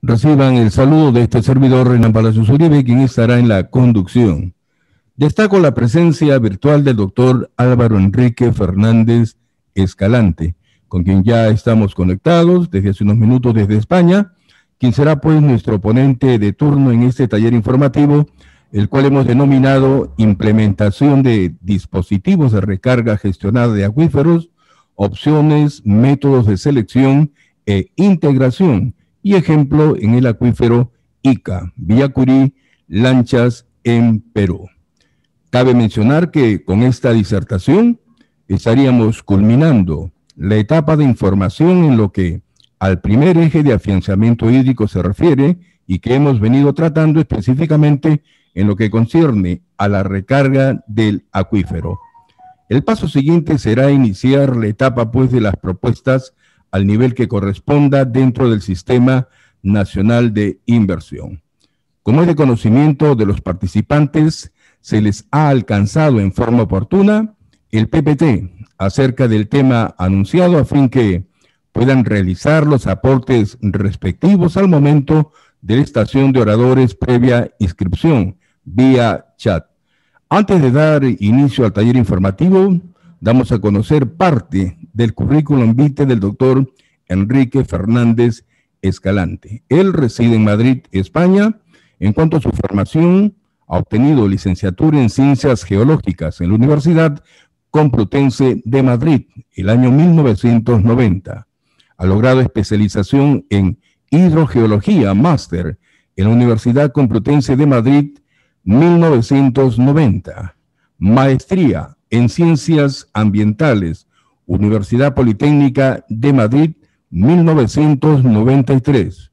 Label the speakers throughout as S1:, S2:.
S1: Reciban el saludo de este servidor, Renan Palacios Uribe, quien estará en la conducción. Destaco la presencia virtual del doctor Álvaro Enrique Fernández Escalante, con quien ya estamos conectados desde hace unos minutos desde España, quien será pues nuestro ponente de turno en este taller informativo, el cual hemos denominado Implementación de dispositivos de recarga gestionada de acuíferos, opciones, métodos de selección e integración, y ejemplo en el acuífero Ica, Villacurí, Lanchas, en Perú. Cabe mencionar que con esta disertación estaríamos culminando la etapa de información en lo que al primer eje de afianzamiento hídrico se refiere y que hemos venido tratando específicamente en lo que concierne a la recarga del acuífero. El paso siguiente será iniciar la etapa pues de las propuestas al nivel que corresponda dentro del Sistema Nacional de Inversión. Como es de conocimiento de los participantes, se les ha alcanzado en forma oportuna el PPT acerca del tema anunciado a fin que puedan realizar los aportes respectivos al momento de la estación de oradores previa inscripción vía chat. Antes de dar inicio al taller informativo, damos a conocer parte del currículum vitae del doctor Enrique Fernández Escalante. Él reside en Madrid, España. En cuanto a su formación, ha obtenido licenciatura en Ciencias Geológicas en la Universidad Complutense de Madrid, el año 1990. Ha logrado especialización en Hidrogeología, máster, en la Universidad Complutense de Madrid, 1990. Maestría en Ciencias Ambientales, Universidad Politécnica de Madrid, 1993.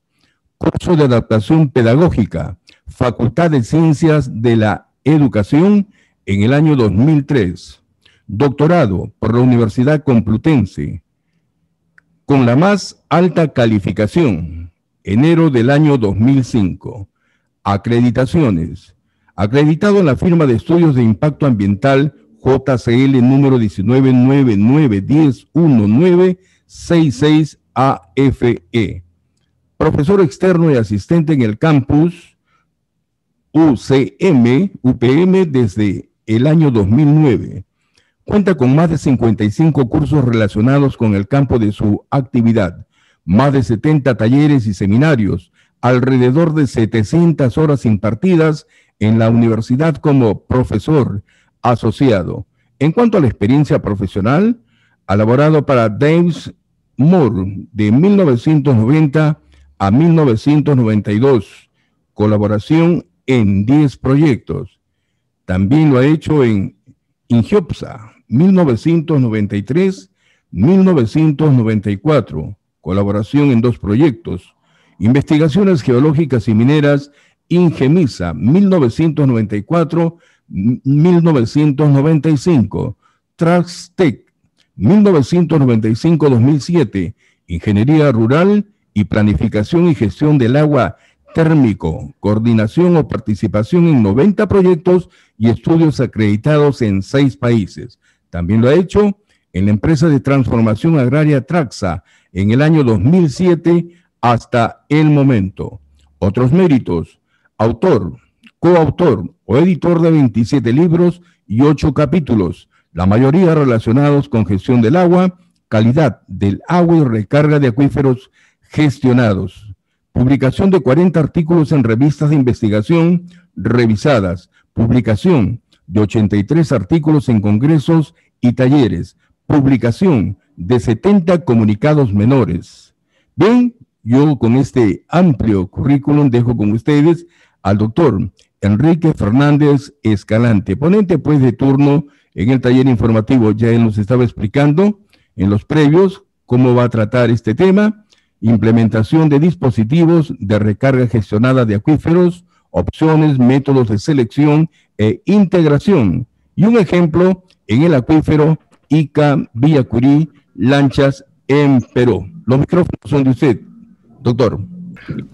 S1: Curso de Adaptación Pedagógica, Facultad de Ciencias de la Educación, en el año 2003. Doctorado por la Universidad Complutense, con la más alta calificación, enero del año 2005. Acreditaciones. Acreditado en la firma de estudios de impacto ambiental JCL número 1999101966 AFE. Profesor externo y asistente en el campus UPM desde el año 2009. Cuenta con más de 55 cursos relacionados con el campo de su actividad, más de 70 talleres y seminarios, alrededor de 700 horas impartidas en la universidad como profesor asociado. En cuanto a la experiencia profesional, ha laborado para James Moore de 1990 a 1992, colaboración en 10 proyectos. También lo ha hecho en Ingeopsa, 1993-1994, colaboración en 2 proyectos. Investigaciones geológicas y mineras, Ingemisa, 1994-1995, Traxtec, 1995-2007, Ingeniería Rural y Planificación y Gestión del Agua Térmico, coordinación o participación en 90 proyectos y estudios acreditados en 6 países. También lo ha hecho en la empresa de transformación agraria Traxa en el año 2007 hasta el momento. Otros méritos: autor, coautor o editor de 27 libros y 8 capítulos, la mayoría relacionados con gestión del agua, calidad del agua y recarga de acuíferos gestionados. Publicación de 40 artículos en revistas de investigación revisadas. Publicación de 83 artículos en congresos y talleres. Publicación de 70 comunicados menores. Bien, yo con este amplio currículum dejo con ustedes al doctor Enrique Fernández Escalante, ponente pues de turno en el taller informativo. Ya él nos estaba explicando en los previos cómo va a tratar este tema: implementación de dispositivos de recarga gestionada de acuíferos, opciones, métodos de selección e integración, y un ejemplo en el acuífero Ica, Villacurí, Lanchas, en Perú. Los micrófonos son de usted, doctor.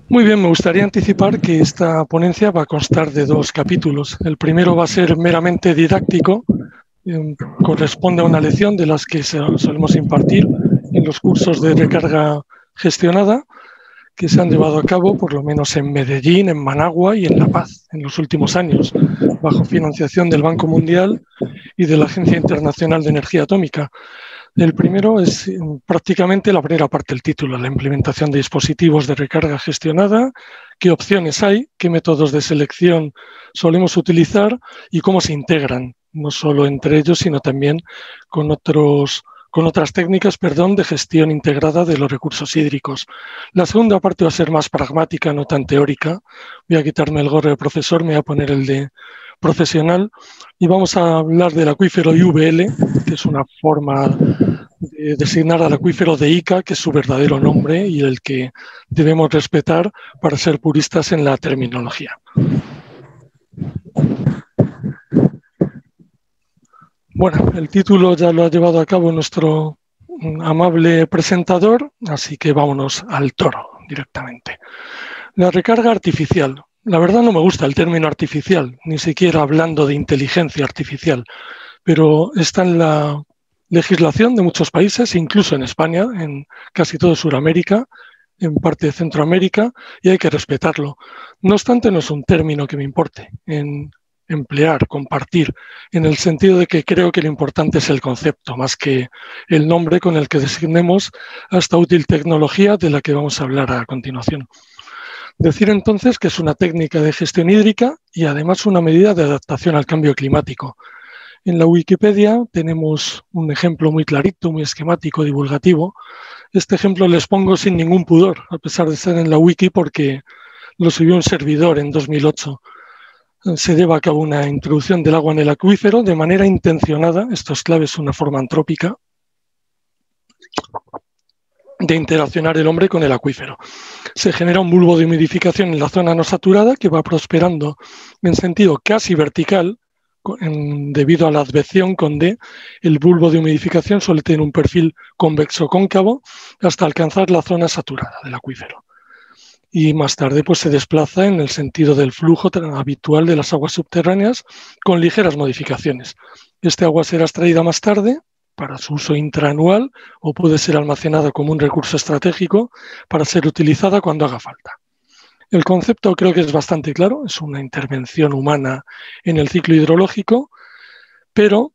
S2: Muy bien, me gustaría anticipar que esta ponencia va a constar de 2 capítulos. El primero va a ser meramente didáctico, corresponde a una lección de las que solemos impartir en los cursos de recarga gestionada, que se han llevado a cabo, por lo menos en Medellín, en Managua y en La Paz, en los últimos años, bajo financiación del Banco Mundial y de la Agencia Internacional de Energía Atómica. El primero es prácticamente la primera parte del título, la implementación de dispositivos de recarga gestionada, qué opciones hay, qué métodos de selección solemos utilizar y cómo se integran, no solo entre ellos, sino también con otras técnicas, de gestión integrada de los recursos hídricos. La segunda parte va a ser más pragmática, no tan teórica. Voy a quitarme el gorro de profesor, me voy a poner el de profesional y vamos a hablar del acuífero IVL, que es una forma de designar al acuífero de Ica, que es su verdadero nombre y el que debemos respetar para ser puristas en la terminología. Bueno, el título ya lo ha llevado a cabo nuestro amable presentador, así que vámonos al toro directamente. La recarga artificial. La verdad no me gusta el término artificial, ni siquiera hablando de inteligencia artificial, pero está en la legislación de muchos países, incluso en España, en casi todo Sudamérica, en parte de Centroamérica, y hay que respetarlo. No obstante, no es un término que me importe en emplear, compartir, en el sentido de que creo que lo importante es el concepto, más que el nombre con el que designemos a esta útil tecnología de la que vamos a hablar a continuación. Decir entonces que es una técnica de gestión hídrica y además una medida de adaptación al cambio climático. En la Wikipedia tenemos un ejemplo muy clarito, muy esquemático, divulgativo. Este ejemplo les pongo sin ningún pudor, a pesar de estar en la wiki, porque lo subió un servidor en 2008. Se lleva a cabo una introducción del agua en el acuífero de manera intencionada, esto es clave, es una forma antrópica, de interaccionar el hombre con el acuífero. Se genera un bulbo de humidificación en la zona no saturada que va prosperando en sentido casi vertical, debido a la advección con D. El bulbo de humidificación suele tener un perfil convexo-cóncavo hasta alcanzar la zona saturada del acuífero. Y más tarde pues, se desplaza en el sentido del flujo habitual de las aguas subterráneas con ligeras modificaciones. Este agua será extraída más tarde para su uso intraanual o puede ser almacenada como un recurso estratégico para ser utilizada cuando haga falta. El concepto creo que es bastante claro, es una intervención humana en el ciclo hidrológico, pero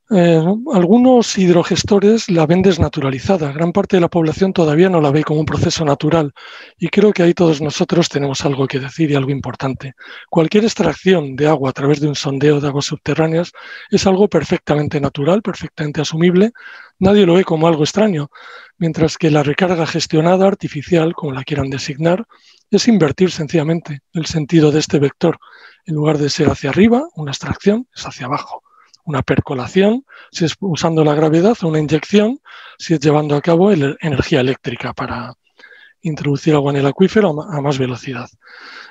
S2: algunos hidrogestores la ven desnaturalizada. Gran parte de la población todavía no la ve como un proceso natural y creo que ahí todos nosotros tenemos algo que decir y algo importante. Cualquier extracción de agua a través de un sondeo de aguas subterráneas es algo perfectamente natural, perfectamente asumible. Nadie lo ve como algo extraño, mientras que la recarga gestionada artificial, como la quieran designar, es invertir sencillamente el sentido de este vector. En lugar de ser hacia arriba, una extracción, es hacia abajo. Una percolación, si es usando la gravedad, o una inyección, si es llevando a cabo energía eléctrica para introducir agua en el acuífero a más velocidad.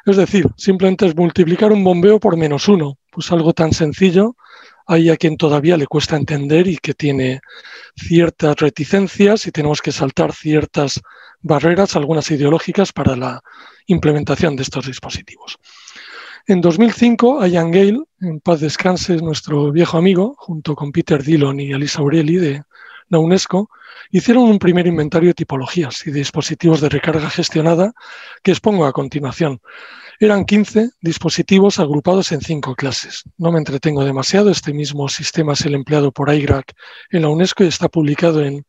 S2: Es decir, simplemente es multiplicar un bombeo por -1, pues algo tan sencillo hay a quien todavía le cuesta entender y que tiene ciertas reticencias y tenemos que saltar ciertas barreras, algunas ideológicas, para la implementación de estos dispositivos. En 2005, Ian Gale, en paz descanse, nuestro viejo amigo, junto con Peter Dillon y Elisa Aureli de la UNESCO, hicieron un primer inventario de tipologías y de dispositivos de recarga gestionada que expongo a continuación. Eran 15 dispositivos agrupados en 5 clases. No me entretengo demasiado, este mismo sistema es el empleado por IGRAC en la UNESCO y está publicado en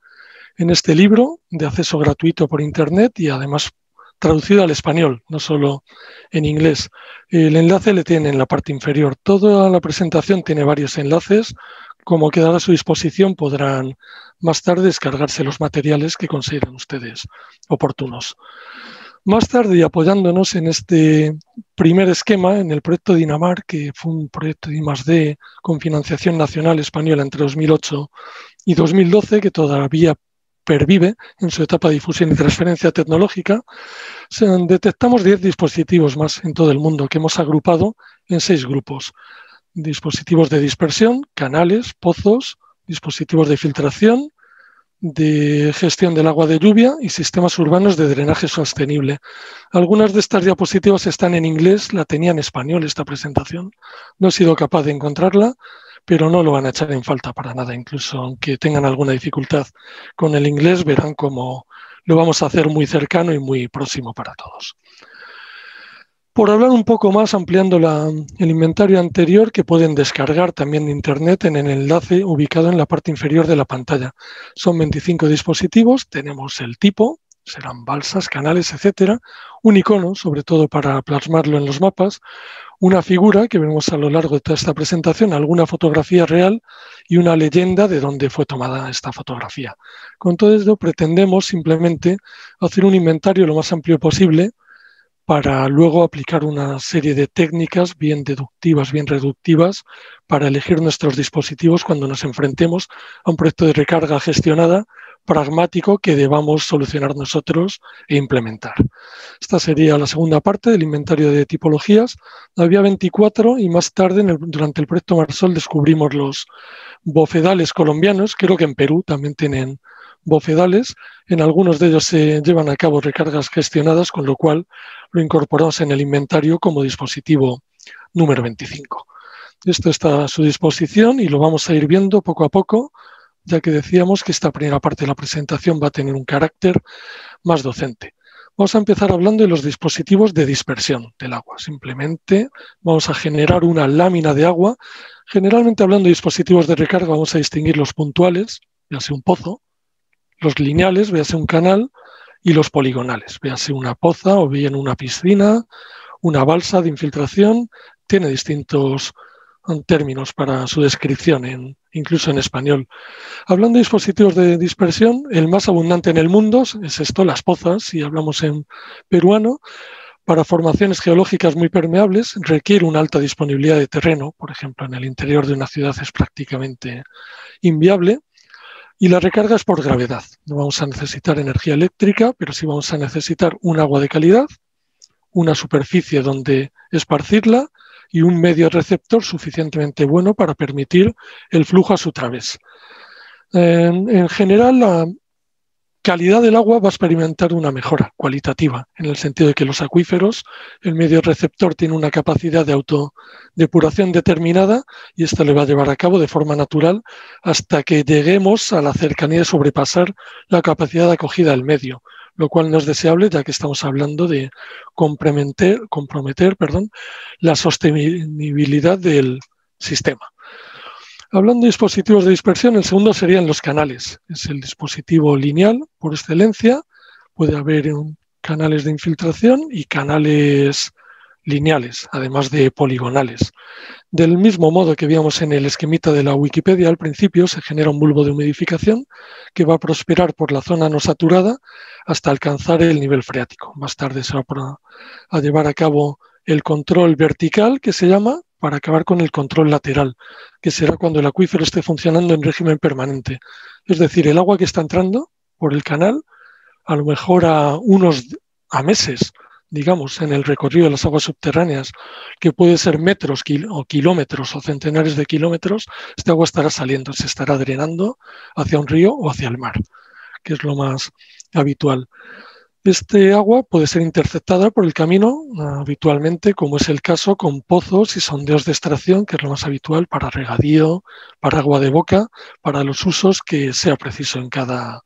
S2: este libro de acceso gratuito por Internet y además traducido al español, no solo en inglés. El enlace le tiene en la parte inferior. Toda la presentación tiene varios enlaces. Como quedará a su disposición, podrán más tarde descargarse los materiales que consideren ustedes oportunos. Más tarde, y apoyándonos en este primer esquema, en el proyecto Dinamar, que fue un proyecto de I+D con financiación nacional española entre 2008 y 2012, que todavía pervive en su etapa de difusión y transferencia tecnológica, detectamos 10 dispositivos más en todo el mundo que hemos agrupado en 6 grupos. Dispositivos de dispersión, canales, pozos, dispositivos de filtración, de gestión del agua de lluvia y sistemas urbanos de drenaje sostenible. Algunas de estas diapositivas están en inglés, la tenía en español esta presentación. No he sido capaz de encontrarla, pero no lo van a echar en falta para nada. Incluso aunque tengan alguna dificultad con el inglés, verán cómo lo vamos a hacer muy cercano y muy próximo para todos. Por hablar un poco más, ampliando el inventario anterior, que pueden descargar también de Internet en el enlace ubicado en la parte inferior de la pantalla. Son 25 dispositivos, tenemos el tipo, serán balsas, canales, etcétera, un icono, sobre todo para plasmarlo en los mapas, una figura que veremos a lo largo de toda esta presentación, alguna fotografía real y una leyenda de dónde fue tomada esta fotografía. Con todo esto pretendemos simplemente hacer un inventario lo más amplio posible para luego aplicar una serie de técnicas bien deductivas, bien reductivas, para elegir nuestros dispositivos cuando nos enfrentemos a un proyecto de recarga gestionada pragmático que debamos solucionar nosotros e implementar. Esta sería la segunda parte del inventario de tipologías. Había 24 y más tarde, durante el proyecto Marsol, descubrimos los bofedales colombianos. Creo que en Perú también tienen bofedales. En algunos de ellos se llevan a cabo recargas gestionadas, con lo cual lo incorporamos en el inventario como dispositivo número 25. Esto está a su disposición y lo vamos a ir viendo poco a poco, ya que decíamos que esta primera parte de la presentación va a tener un carácter más docente. Vamos a empezar hablando de los dispositivos de dispersión del agua. Simplemente vamos a generar una lámina de agua. Generalmente, hablando de dispositivos de recarga, vamos a distinguir los puntuales, ya sea un pozo, los lineales, véase un canal, y los poligonales, véase una poza o bien una piscina, una balsa de infiltración. Tiene distintos términos para su descripción, incluso en español. Hablando de dispositivos de dispersión, el más abundante en el mundo es esto, las pozas, si hablamos en peruano. Para formaciones geológicas muy permeables requiere una alta disponibilidad de terreno, por ejemplo, en el interior de una ciudad es prácticamente inviable. Y la recarga es por gravedad. No vamos a necesitar energía eléctrica, pero sí vamos a necesitar un agua de calidad, una superficie donde esparcirla y un medio receptor suficientemente bueno para permitir el flujo a su través. En general, la calidad del agua va a experimentar una mejora cualitativa, en el sentido de que los acuíferos, el medio receptor tiene una capacidad de autodepuración determinada y esto le va a llevar a cabo de forma natural hasta que lleguemos a la cercanía de sobrepasar la capacidad de acogida del medio, lo cual no es deseable, ya que estamos hablando de comprometer la sostenibilidad del sistema. Hablando de dispositivos de dispersión, el segundo serían los canales. Es el dispositivo lineal por excelencia. Puede haber canales de infiltración y canales lineales, además de poligonales. Del mismo modo que vimos en el esquemita de la Wikipedia al principio, se genera un bulbo de humidificación que va a prosperar por la zona no saturada hasta alcanzar el nivel freático. Más tarde se va a llevar a cabo el control vertical, que se llama, para acabar con el control lateral, que será cuando el acuífero esté funcionando en régimen permanente. Es decir, el agua que está entrando por el canal, a lo mejor a meses, digamos, en el recorrido de las aguas subterráneas, que puede ser metros o kilómetros o centenares de kilómetros, este agua estará saliendo, se estará drenando hacia un río o hacia el mar, que es lo más habitual. Este agua puede ser interceptada por el camino habitualmente, como es el caso con pozos y sondeos de extracción, que es lo más habitual para regadío, para agua de boca, para los usos que sea preciso en cada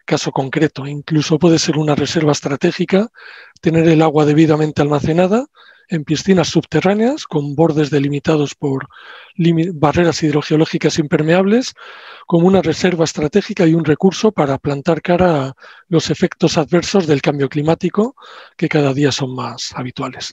S2: caso concreto. Incluso puede ser una reserva estratégica, tener el agua debidamente almacenada en piscinas subterráneas con bordes delimitados por barreras hidrogeológicas impermeables, como una reserva estratégica y un recurso para plantar cara a los efectos adversos del cambio climático, que cada día son más habituales.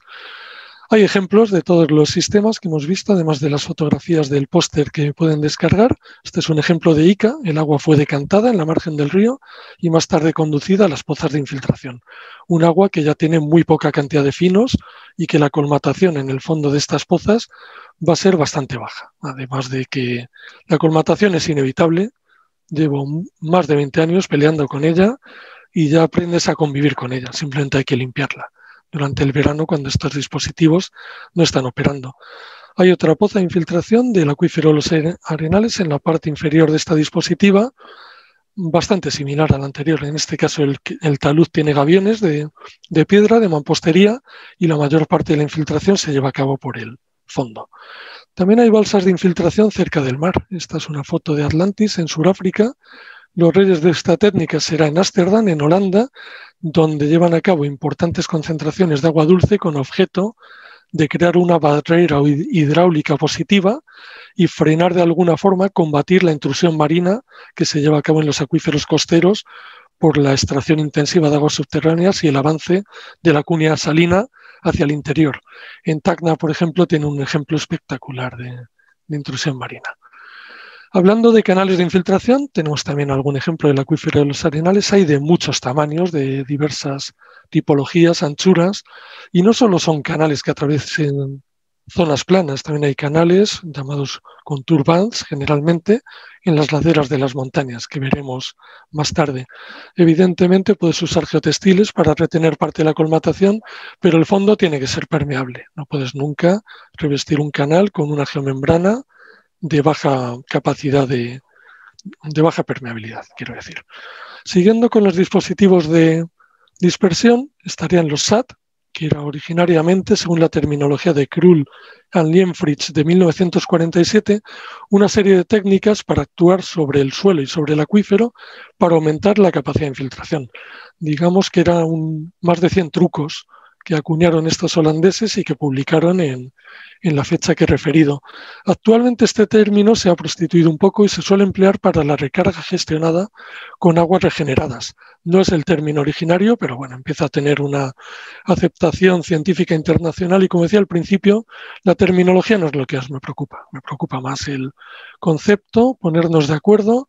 S2: Hay ejemplos de todos los sistemas que hemos visto, además de las fotografías del póster que pueden descargar. Este es un ejemplo de Ica. El agua fue decantada en la margen del río y más tarde conducida a las pozas de infiltración. Un agua que ya tiene muy poca cantidad de finos y que la colmatación en el fondo de estas pozas va a ser bastante baja. Además de que la colmatación es inevitable. Llevo más de 20 años peleando con ella y ya aprendes a convivir con ella. Simplemente hay que limpiarla durante el verano cuando estos dispositivos no están operando. Hay otra poza de infiltración del acuífero Los Arenales en la parte inferior de esta dispositiva, bastante similar a la anterior. En este caso el talud tiene gaviones de piedra, de mampostería, y la mayor parte de la infiltración se lleva a cabo por el fondo. También hay balsas de infiltración cerca del mar. Esta es una foto de Atlantis en Sudáfrica, Los reyes de esta técnica será en Ámsterdam, en Holanda, donde llevan a cabo importantes concentraciones de agua dulce con objeto de crear una barrera hidráulica positiva y frenar de alguna forma, combatir la intrusión marina que se lleva a cabo en los acuíferos costeros por la extracción intensiva de aguas subterráneas y el avance de la cuña salina hacia el interior. En Tacna, por ejemplo, tiene un ejemplo espectacular de intrusión marina. Hablando de canales de infiltración, tenemos también algún ejemplo del acuífero de los Arenales. Hay de muchos tamaños, de diversas tipologías, anchuras, y no solo son canales que atraviesen zonas planas, también hay canales llamados contour bands, generalmente en las laderas de las montañas, que veremos más tarde. Evidentemente puedes usar geotextiles para retener parte de la colmatación, pero el fondo tiene que ser permeable. No puedes nunca revestir un canal con una geomembrana de baja capacidad, de baja permeabilidad, quiero decir. Siguiendo con los dispositivos de dispersión, estarían los SAT, que era originariamente, según la terminología de Krull and Lienfritz de 1947, una serie de técnicas para actuar sobre el suelo y sobre el acuífero para aumentar la capacidad de infiltración. Digamos que eran más de 100 trucos que acuñaron estos holandeses y que publicaron en la fecha que he referido. Actualmente este término se ha prostituido un poco y se suele emplear para la recarga gestionada con aguas regeneradas. No es el término originario, pero bueno, empieza a tener una aceptación científica internacional y, como decía al principio, la terminología no es lo que más me preocupa. Me preocupa más el concepto, ponernos de acuerdo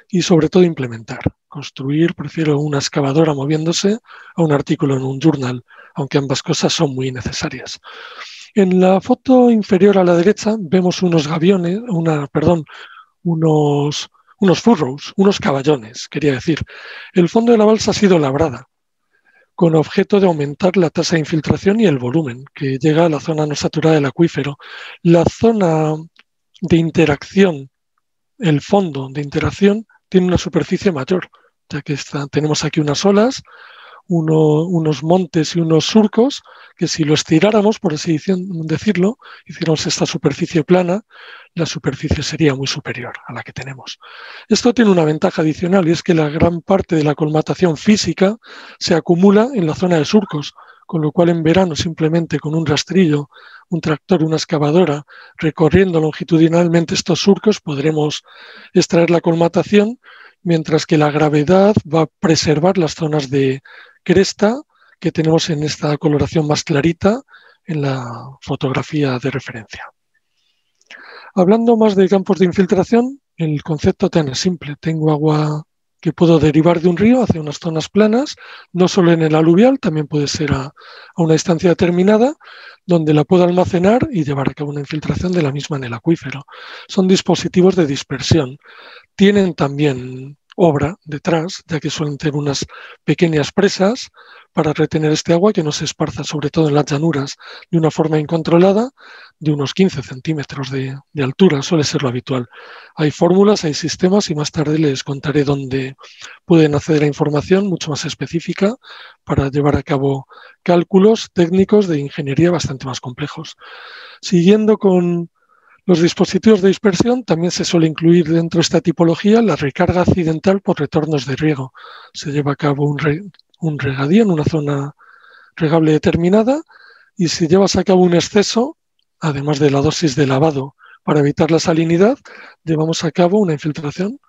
S2: y sobre todo implementar. Construir, prefiero una excavadora moviéndose a un artículo en un journal, aunque ambas cosas son muy necesarias. En la foto inferior a la derecha vemos unos gaviones, unos furrows, unos caballones, quería decir. El fondo de la balsa ha sido labrada con objeto de aumentar la tasa de infiltración y el volumen que llega a la zona no saturada del acuífero. La zona de interacción, el fondo de interacción, tiene una superficie mayor, ya que tenemos aquí unas olas, unos montes y unos surcos que si lo estiráramos, por así decirlo, hiciéramos esta superficie plana, la superficie sería muy superior a la que tenemos. Esto tiene una ventaja adicional y es que la gran parte de la colmatación física se acumula en la zona de surcos, con lo cual en verano simplemente con un rastrillo, un tractor, una excavadora, recorriendo longitudinalmente estos surcos podremos extraer la colmatación, mientras que la gravedad va a preservar las zonas de cresta que tenemos en esta coloración más clarita en la fotografía de referencia. Hablando más de campos de infiltración, el concepto tan es simple. Tengo agua que puedo derivar de un río hacia unas zonas planas, no solo en el aluvial, también puede ser a una distancia determinada, donde la puedo almacenar y llevar a cabo una infiltración de la misma en el acuífero. Son dispositivos de dispersión. Tienen también obra detrás, ya que suelen tener unas pequeñas presas para retener este agua que no se esparza, sobre todo en las llanuras, de una forma incontrolada, de unos 15 centímetros de altura, suele ser lo habitual. Hay fórmulas, hay sistemas y más tarde les contaré dónde pueden acceder a información mucho más específica para llevar a cabo cálculos técnicos de ingeniería bastante más complejos. Siguiendo con los dispositivos de dispersión, también se suele incluir dentro de esta tipología la recarga accidental por retornos de riego. Se lleva a cabo un regadío en una zona regable determinada y si llevas a cabo un exceso, además de la dosis de lavado para evitar la salinidad, llevamos a cabo una infiltración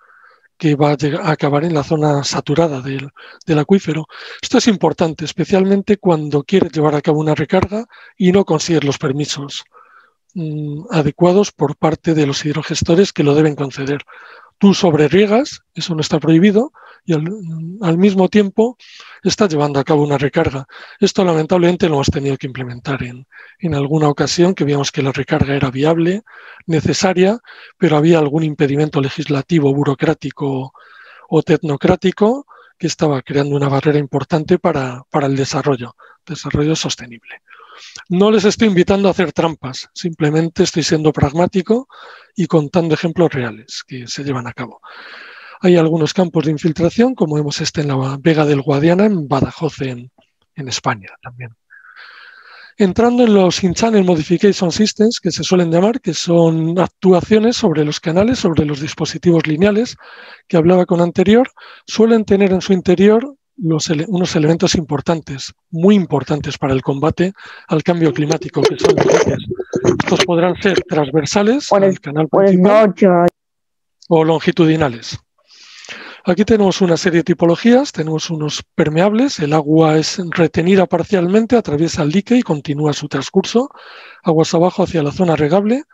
S2: que va a acabar en la zona saturada del acuífero. Esto es importante, especialmente cuando quieres llevar a cabo una recarga y no consigues los permisos adecuados por parte de los hidrogestores que lo deben conceder. Tú sobrerriegas, eso no está prohibido, y al mismo tiempo estás llevando a cabo una recarga. Esto lamentablemente lo hemos tenido que implementar en alguna ocasión, que veíamos que la recarga era viable, necesaria, pero había algún impedimento legislativo, burocrático o tecnocrático que estaba creando una barrera importante para el desarrollo sostenible. No les estoy invitando a hacer trampas, simplemente estoy siendo pragmático y contando ejemplos reales que se llevan a cabo. Hay algunos campos de infiltración, como vemos en la Vega del Guadiana, en Badajoz, en España también. Entrando en los In-Channel Modification Systems, que se suelen llamar, que son actuaciones sobre los canales, sobre los dispositivos lineales, que hablaba con anterior, suelen tener en su interior unos elementos importantes, muy importantes para el combate al cambio climático, que son los diques. Estos podrán ser transversales al canal principal o longitudinales. Aquí tenemos una serie de tipologías, tenemos unos permeables, el agua es retenida parcialmente, atraviesa el dique y continúa su transcurso, aguas abajo hacia la zona regable.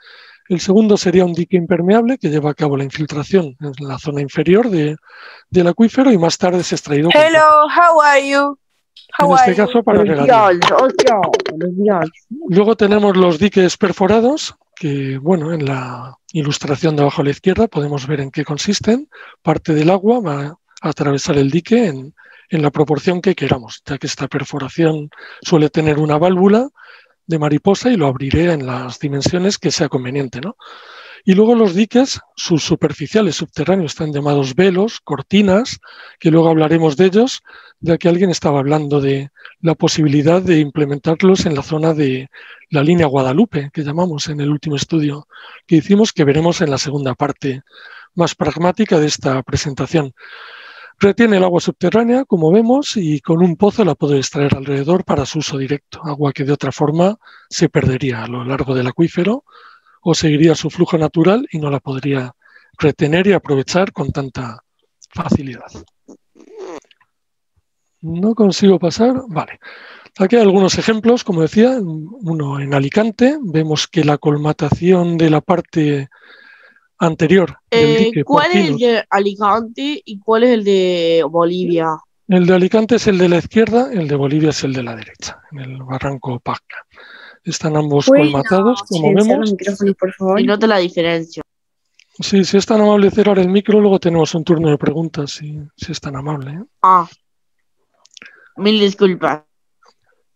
S2: El segundo sería un dique impermeable que lleva a cabo la infiltración en la zona inferior del acuífero y más tarde es extraído.
S3: Hello, how are you?
S2: En este caso para regadío. Luego tenemos los diques perforados, que bueno, en la ilustración de abajo a la izquierda podemos ver en qué consisten. Parte del agua va a atravesar el dique en la proporción que queramos, ya que esta perforación suele tener una válvula de mariposa y lo abriré en las dimensiones que sea conveniente, ¿no? Y luego los diques, sus superficiales subterráneos, están llamados velos, cortinas, que luego hablaremos de ellos, ya que alguien estaba hablando de la posibilidad de implementarlos en la zona de la línea Guadalupe, que llamamos en el último estudio que hicimos, que veremos en la segunda parte más pragmática de esta presentación. Retiene el agua subterránea, como vemos, y con un pozo la puedo extraer alrededor para su uso directo, agua que de otra forma se perdería a lo largo del acuífero o seguiría su flujo natural y no la podría retener y aprovechar con tanta facilidad. No consigo pasar. Vale. Aquí hay algunos ejemplos, como decía, uno en Alicante. Vemos que la colmatación de la parte anterior del dique.
S3: ¿Cuál es el de Alicante y cuál es el de Bolivia?
S2: El de Alicante es el de la izquierda, el de Bolivia es el de la derecha, en el barranco Pacca. Están ambos colmatados, como vemos.
S3: Y nota la diferencia.
S2: Sí, si es tan amable cerrar el micro, luego tenemos un turno de preguntas, si es tan amable, ¿eh?
S3: Ah, mil disculpas.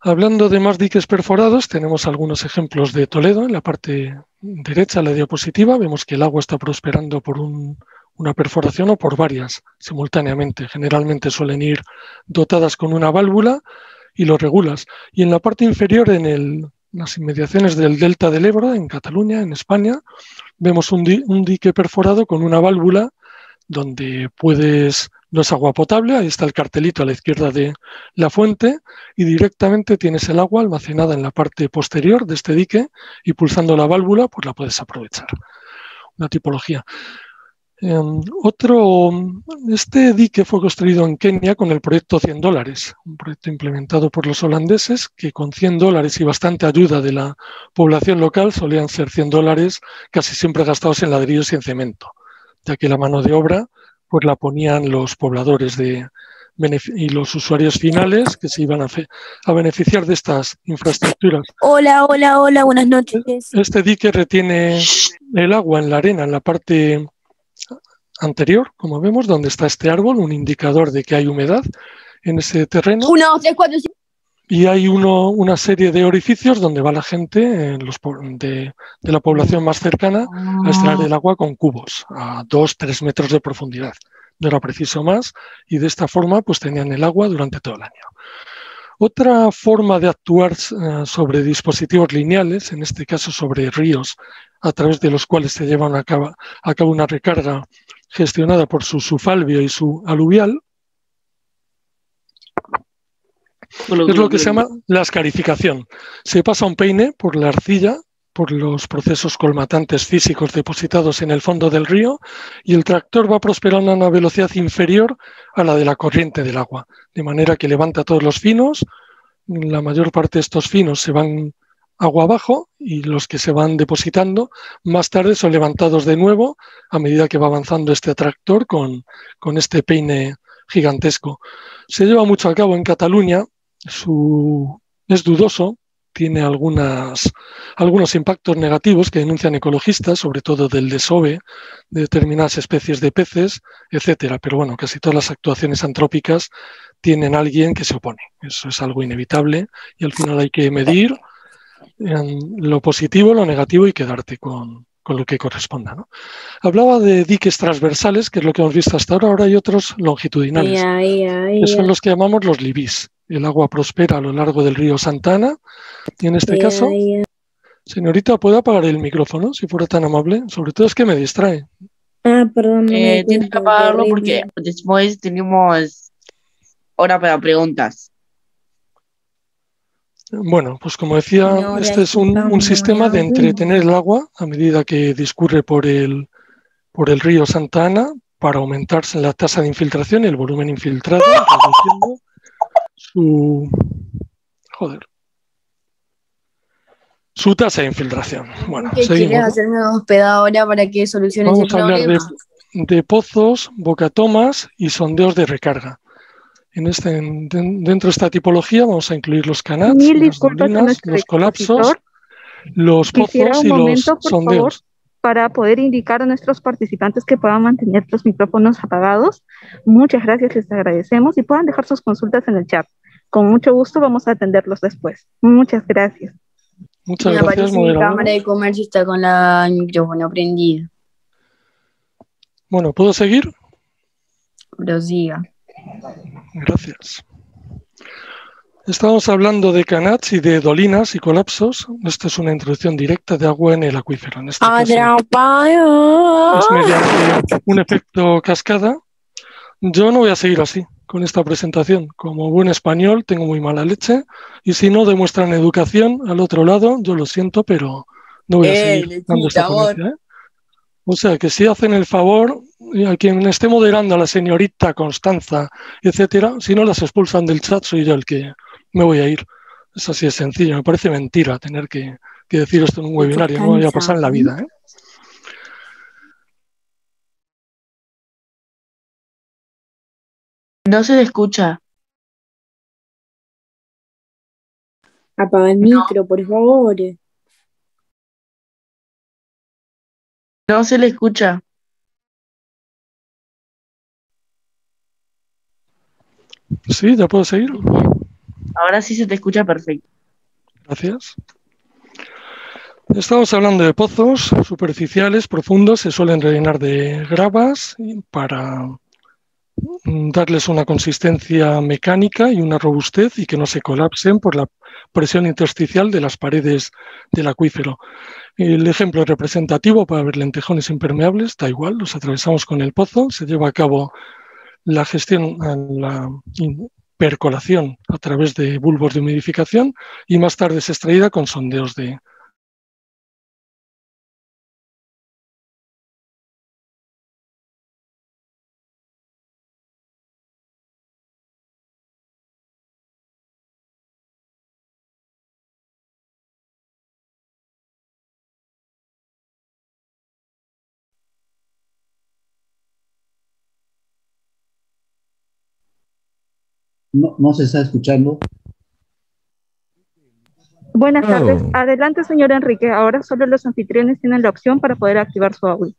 S2: Hablando de más diques perforados, tenemos algunos ejemplos de Toledo. En la parte derecha de la diapositiva vemos que el agua está prosperando por una perforación o por varias simultáneamente. Generalmente suelen ir dotadas con una válvula y lo regulas. Y en la parte inferior, en las inmediaciones del delta del Ebro, en Cataluña, en España, vemos un dique perforado con una válvula donde no es agua potable, ahí está el cartelito a la izquierda de la fuente y directamente tienes el agua almacenada en la parte posterior de este dique y pulsando la válvula pues la puedes aprovechar. Una tipología. Este dique fue construido en Kenia con el proyecto $100, un proyecto implementado por los holandeses que con $100 y bastante ayuda de la población local solían ser $100 casi siempre gastados en ladrillos y en cemento, ya que la mano de obra pues la ponían los pobladores y los usuarios finales que se iban a beneficiar de estas infraestructuras.
S4: Hola, buenas noches.
S2: Este dique retiene el agua en la arena, en la parte anterior, como vemos, donde está este árbol, un indicador de que hay humedad en ese terreno.
S4: 1, 2, 3, 4, 5.
S2: Y hay una serie de orificios donde va la gente de la población más cercana a extraer el agua con cubos a 2-3 metros de profundidad. No era preciso más y de esta forma pues tenían el agua durante todo el año. Otra forma de actuar sobre dispositivos lineales, en este caso sobre ríos, a través de los cuales se llevan a cabo una recarga gestionada por su subfalvio y su aluvial, es lo que se llama la escarificación. Se pasa un peine por la arcilla, por los procesos colmatantes físicos depositados en el fondo del río y el tractor va prosperando a una velocidad inferior a la de la corriente del agua, de manera que levanta todos los finos, la mayor parte de estos finos se van agua abajo y los que se van depositando más tarde son levantados de nuevo a medida que va avanzando este tractor con este peine gigantesco. Se lleva mucho a cabo en Cataluña, es dudoso, tiene algunos impactos negativos que denuncian ecologistas, sobre todo del desove de determinadas especies de peces, etcétera. Pero bueno, casi todas las actuaciones antrópicas tienen a alguien que se opone. Eso es algo inevitable y al final hay que medir lo positivo, lo negativo y quedarte con lo que corresponda, ¿no? Hablaba de diques transversales, que es lo que hemos visto hasta ahora. Ahora hay otros longitudinales, que son los que llamamos los libís. el agua prospera a lo largo del río Santana. Y en este caso, señorita, ¿puede apagar el micrófono, si fuera tan amable? Sobre todo es que me distrae.
S4: Perdón, no me di
S3: Tienes que
S4: cuenta,
S3: apagarlo
S4: terrible.
S3: porque después tenemos hora para preguntas.
S2: Bueno, pues como decía,
S4: No,
S2: este es un sistema de entretener el agua a medida que discurre por el río Santa Ana para aumentar la tasa de infiltración y el volumen infiltrado, reduciendo su tasa de infiltración. Bueno,
S4: ¿Qué
S2: seguimos,
S4: quieres
S2: ¿no?
S4: hacerme hospedadora para que soluciones el
S2: Vamos a hablar
S4: problema?
S2: de pozos, bocatomas y sondeos de recarga. Dentro de esta tipología vamos a incluir los canats,
S5: Mil
S2: las
S5: disculpas a
S2: dolinas,
S5: nuestro
S2: los colapsos,
S5: expositor.
S2: los
S5: Quisiera
S2: pozos
S5: un
S2: y los
S5: momento, por favor,
S2: sondeos.
S5: para poder indicar a nuestros participantes que puedan mantener los micrófonos apagados. Muchas gracias, les agradecemos y puedan dejar sus consultas en el chat. Con mucho gusto vamos a atenderlos después. Muchas gracias.
S2: Muchas
S4: Me
S2: gracias,
S4: aparece mi
S2: moderadora.
S4: cámara de comercio está con el micrófono prendido.
S2: Bueno, ¿puedo seguir?
S4: Prosiga.
S2: Gracias. Estamos hablando de canats y de dolinas y colapsos. Esto es una introducción directa de agua en el acuífero. En este caso, es mediante un efecto cascada. Yo no voy a seguir así con esta presentación. Como buen español tengo muy mala leche y si no demuestran educación al otro lado, yo lo siento, pero no voy a seguir dando esta ponencia, ¿eh? O sea, que si hacen el favor, y a quien esté moderando, a la señorita Constanza, etcétera, si no las expulsan del chat, soy yo el que me voy a ir. Es así de sencillo. Me parece mentira tener que decir esto en un webinario. No vaya a pasar en la vida, ¿eh?
S3: No se le escucha.
S4: Apaga el micro, por favor.
S3: No se le escucha.
S2: Sí, ya puedo seguir.
S3: Ahora sí se te escucha perfecto.
S2: Gracias. Estamos hablando de pozos superficiales, profundos, se suelen rellenar de gravas para darles una consistencia mecánica y una robustez y que no se colapsen por la presión intersticial de las paredes del acuífero. El ejemplo representativo para ver lentejones impermeables, da igual, los atravesamos con el pozo, se lleva a cabo la gestión, la percolación a través de bulbos de humidificación y más tarde es extraída con sondeos de...
S6: No se está escuchando.
S5: Buenas tardes. Adelante, señor Enrique. Ahora solo los anfitriones tienen la opción para poder activar su audio.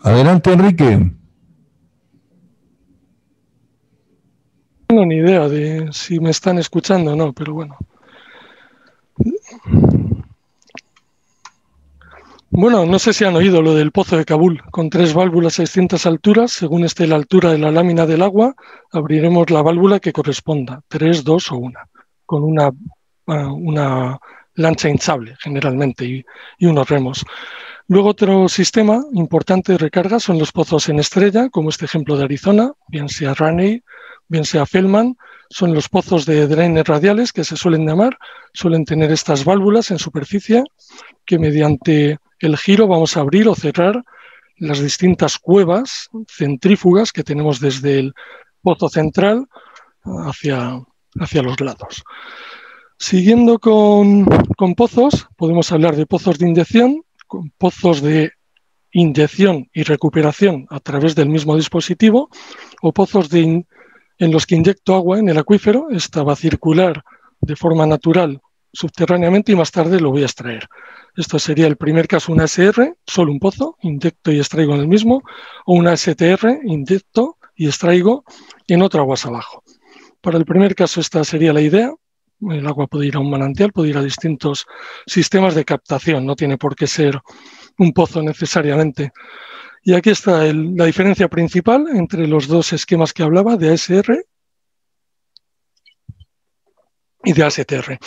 S1: Adelante, Enrique.
S2: No tengo ni idea de si me están escuchando o no, pero bueno. Bueno, no sé si han oído lo del pozo de Kabul, con 3 válvulas a distintas alturas. Según esté la altura de la lámina del agua, abriremos la válvula que corresponda, 3, 2 o 1, con una lancha hinchable generalmente y unos remos. Luego otro sistema importante de recarga son los pozos en estrella, como este ejemplo de Arizona, bien sea Raney, bien sea Feldman. Son los pozos de drainers radiales que se suelen llamar, suelen tener estas válvulas en superficie que mediante el giro vamos a abrir o cerrar las distintas cuevas centrífugas que tenemos desde el pozo central hacia los lados. Siguiendo con pozos, podemos hablar de pozos de inyección, con pozos de inyección y recuperación a través del mismo dispositivo, o pozos en los que inyecto agua en el acuífero. Esta va a circular de forma natural subterráneamente y más tarde lo voy a extraer. Esto sería el primer caso, una SR, solo un pozo, inyecto y extraigo en el mismo, o una STR, inyecto y extraigo en otro aguas abajo. Para el primer caso esta sería la idea. El agua puede ir a un manantial, puede ir a distintos sistemas de captación, no tiene por qué ser un pozo necesariamente. Y aquí está la diferencia principal entre los dos esquemas que hablaba de ASR y de ASTR.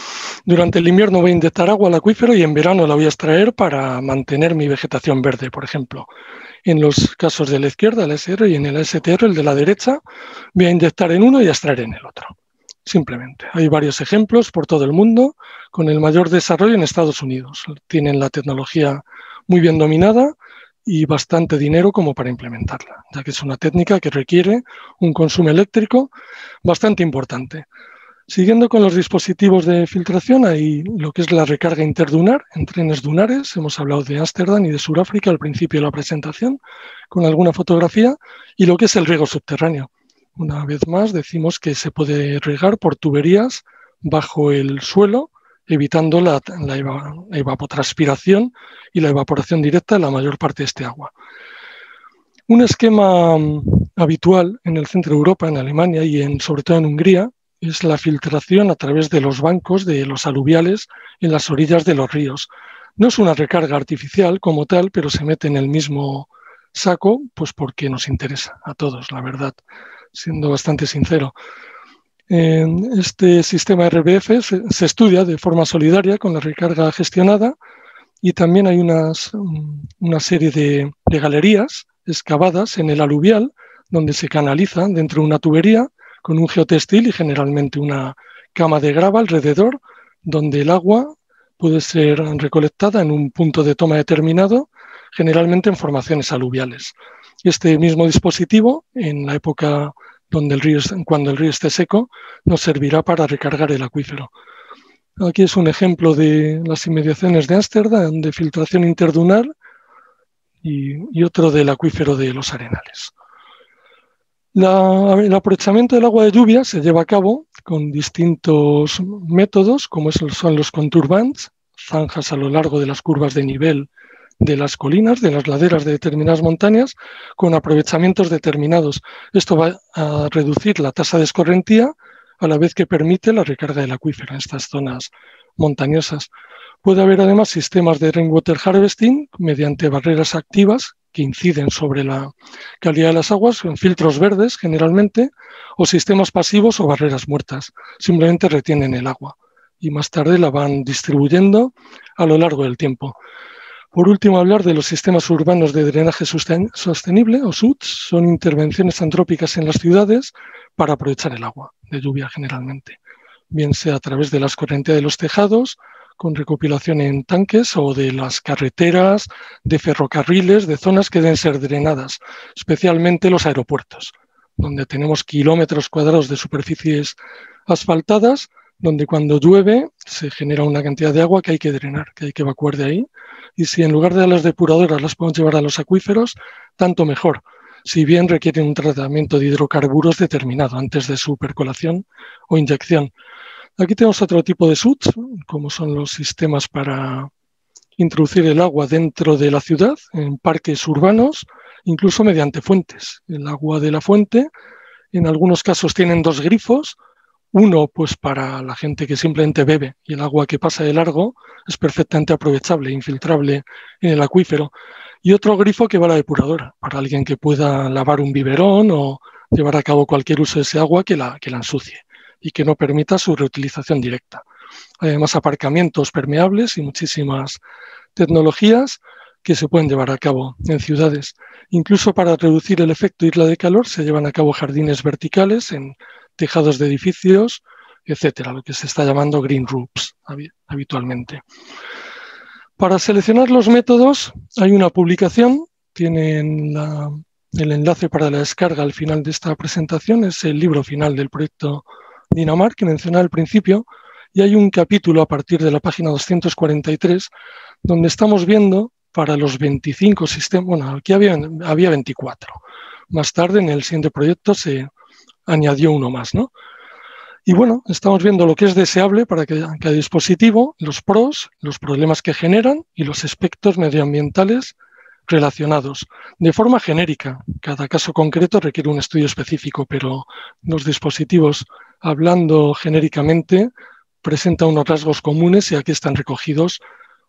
S2: Durante el invierno voy a inyectar agua al acuífero y en verano la voy a extraer para mantener mi vegetación verde, por ejemplo. En los casos de la izquierda, el ASR, y en el ASTR, el de la derecha, voy a inyectar en uno y a extraer en el otro. Simplemente. Hay varios ejemplos por todo el mundo, con el mayor desarrollo en Estados Unidos. Tienen la tecnología muy bien dominada y bastante dinero como para implementarla, ya que es una técnica que requiere un consumo eléctrico bastante importante. Siguiendo con los dispositivos de filtración, hay lo que es la recarga interdunar en trenes dunares. Hemos hablado de Ámsterdam y de Sudáfrica al principio de la presentación, con alguna fotografía, y lo que es el riego subterráneo. Una vez más, decimos que se puede regar por tuberías bajo el suelo, evitando la evapotranspiración y la evaporación directa de la mayor parte de este agua. Un esquema habitual en el centro de Europa, en Alemania y sobre todo en Hungría, es la filtración a través de los bancos de los aluviales en las orillas de los ríos. No es una recarga artificial como tal, pero se mete en el mismo saco, pues porque nos interesa a todos, la verdad, siendo bastante sincero. Este sistema RBF se estudia de forma solidaria con la recarga gestionada y también hay una serie de galerías excavadas en el aluvial donde se canalizan dentro de una tubería con un geotextil y generalmente una cama de grava alrededor, donde el agua puede ser recolectada en un punto de toma determinado, generalmente en formaciones aluviales. Este mismo dispositivo, en la época cuando el río esté seco, nos servirá para recargar el acuífero. Aquí es un ejemplo de las inmediaciones de Ámsterdam, de filtración interdunar, y otro del acuífero de los Arenales. El aprovechamiento del agua de lluvia se lleva a cabo con distintos métodos, como son los contour bands, zanjas a lo largo de las curvas de nivel de las colinas, de las laderas de determinadas montañas, con aprovechamientos determinados. Esto va a reducir la tasa de escorrentía a la vez que permite la recarga del acuífero en estas zonas montañosas. Puede haber además sistemas de rainwater harvesting mediante barreras activas que inciden sobre la calidad de las aguas, en filtros verdes generalmente, o sistemas pasivos o barreras muertas. Simplemente retienen el agua y más tarde la van distribuyendo a lo largo del tiempo. Por último, hablar de los sistemas urbanos de drenaje sostenible, o SUDS, son intervenciones antrópicas en las ciudades para aprovechar el agua de lluvia generalmente, bien sea a través de la escorrentía de los tejados, con recopilación en tanques, o de las carreteras, de ferrocarriles, de zonas que deben ser drenadas, especialmente los aeropuertos, donde tenemos kilómetros cuadrados de superficies asfaltadas, donde cuando llueve se genera una cantidad de agua que hay que drenar, que hay que evacuar de ahí. Y si en lugar de las depuradoras las podemos llevar a los acuíferos, tanto mejor, si bien requieren un tratamiento de hidrocarburos determinado antes de su percolación o inyección. Aquí tenemos otro tipo de SUDS, como son los sistemas para introducir el agua dentro de la ciudad, en parques urbanos, incluso mediante fuentes. El agua de la fuente, en algunos casos tienen dos grifos, uno pues para la gente que simplemente bebe y el agua que pasa de largo es perfectamente aprovechable, infiltrable en el acuífero, y otro grifo que va a la depuradora, para alguien que pueda lavar un biberón o llevar a cabo cualquier uso de ese agua que la ensucie y que no permita su reutilización directa. Hay además aparcamientos permeables y muchísimas tecnologías que se pueden llevar a cabo en ciudades. Incluso para reducir el efecto isla de calor se llevan a cabo jardines verticales en tejados de edificios, etcétera, lo que se está llamando green roofs habitualmente. Para seleccionar los métodos hay una publicación, tienen el enlace para la descarga al final de esta presentación, es el libro final del proyecto Dinamarca que mencionaba al principio, y hay un capítulo a partir de la página 243 donde estamos viendo para los 25 sistemas, bueno, aquí había 24, más tarde en el siguiente proyecto se añadió uno más, ¿no? Y bueno, estamos viendo lo que es deseable para cada dispositivo, los pros, los problemas que generan y los aspectos medioambientales relacionados. De forma genérica, cada caso concreto requiere un estudio específico, pero los dispositivos, hablando genéricamente, presentan unos rasgos comunes y aquí están recogidos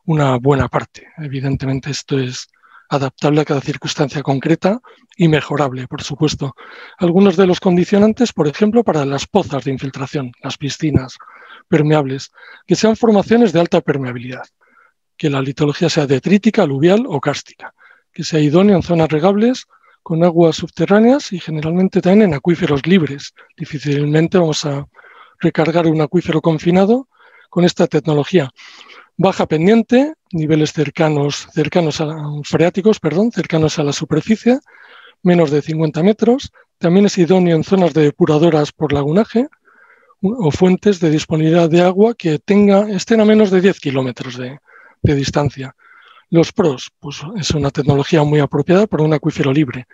S2: una buena parte. Evidentemente esto es adaptable a cada circunstancia concreta y mejorable, por supuesto. Algunos de los condicionantes, por ejemplo, para las pozas de infiltración, las piscinas permeables, que sean formaciones de alta permeabilidad, que la litología sea detrítica, aluvial o kárstica, que sea idónea en zonas regables con aguas subterráneas y generalmente también en acuíferos libres. Difícilmente vamos a recargar un acuífero confinado con esta tecnología. Baja pendiente, niveles cercanos a la superficie, menos de 50 metros. También es idóneo en zonas de depuradoras por lagunaje o fuentes de disponibilidad de agua que estén a menos de 10 kilómetros de distancia. Los pros, pues es una tecnología muy apropiada para un acuífero libre.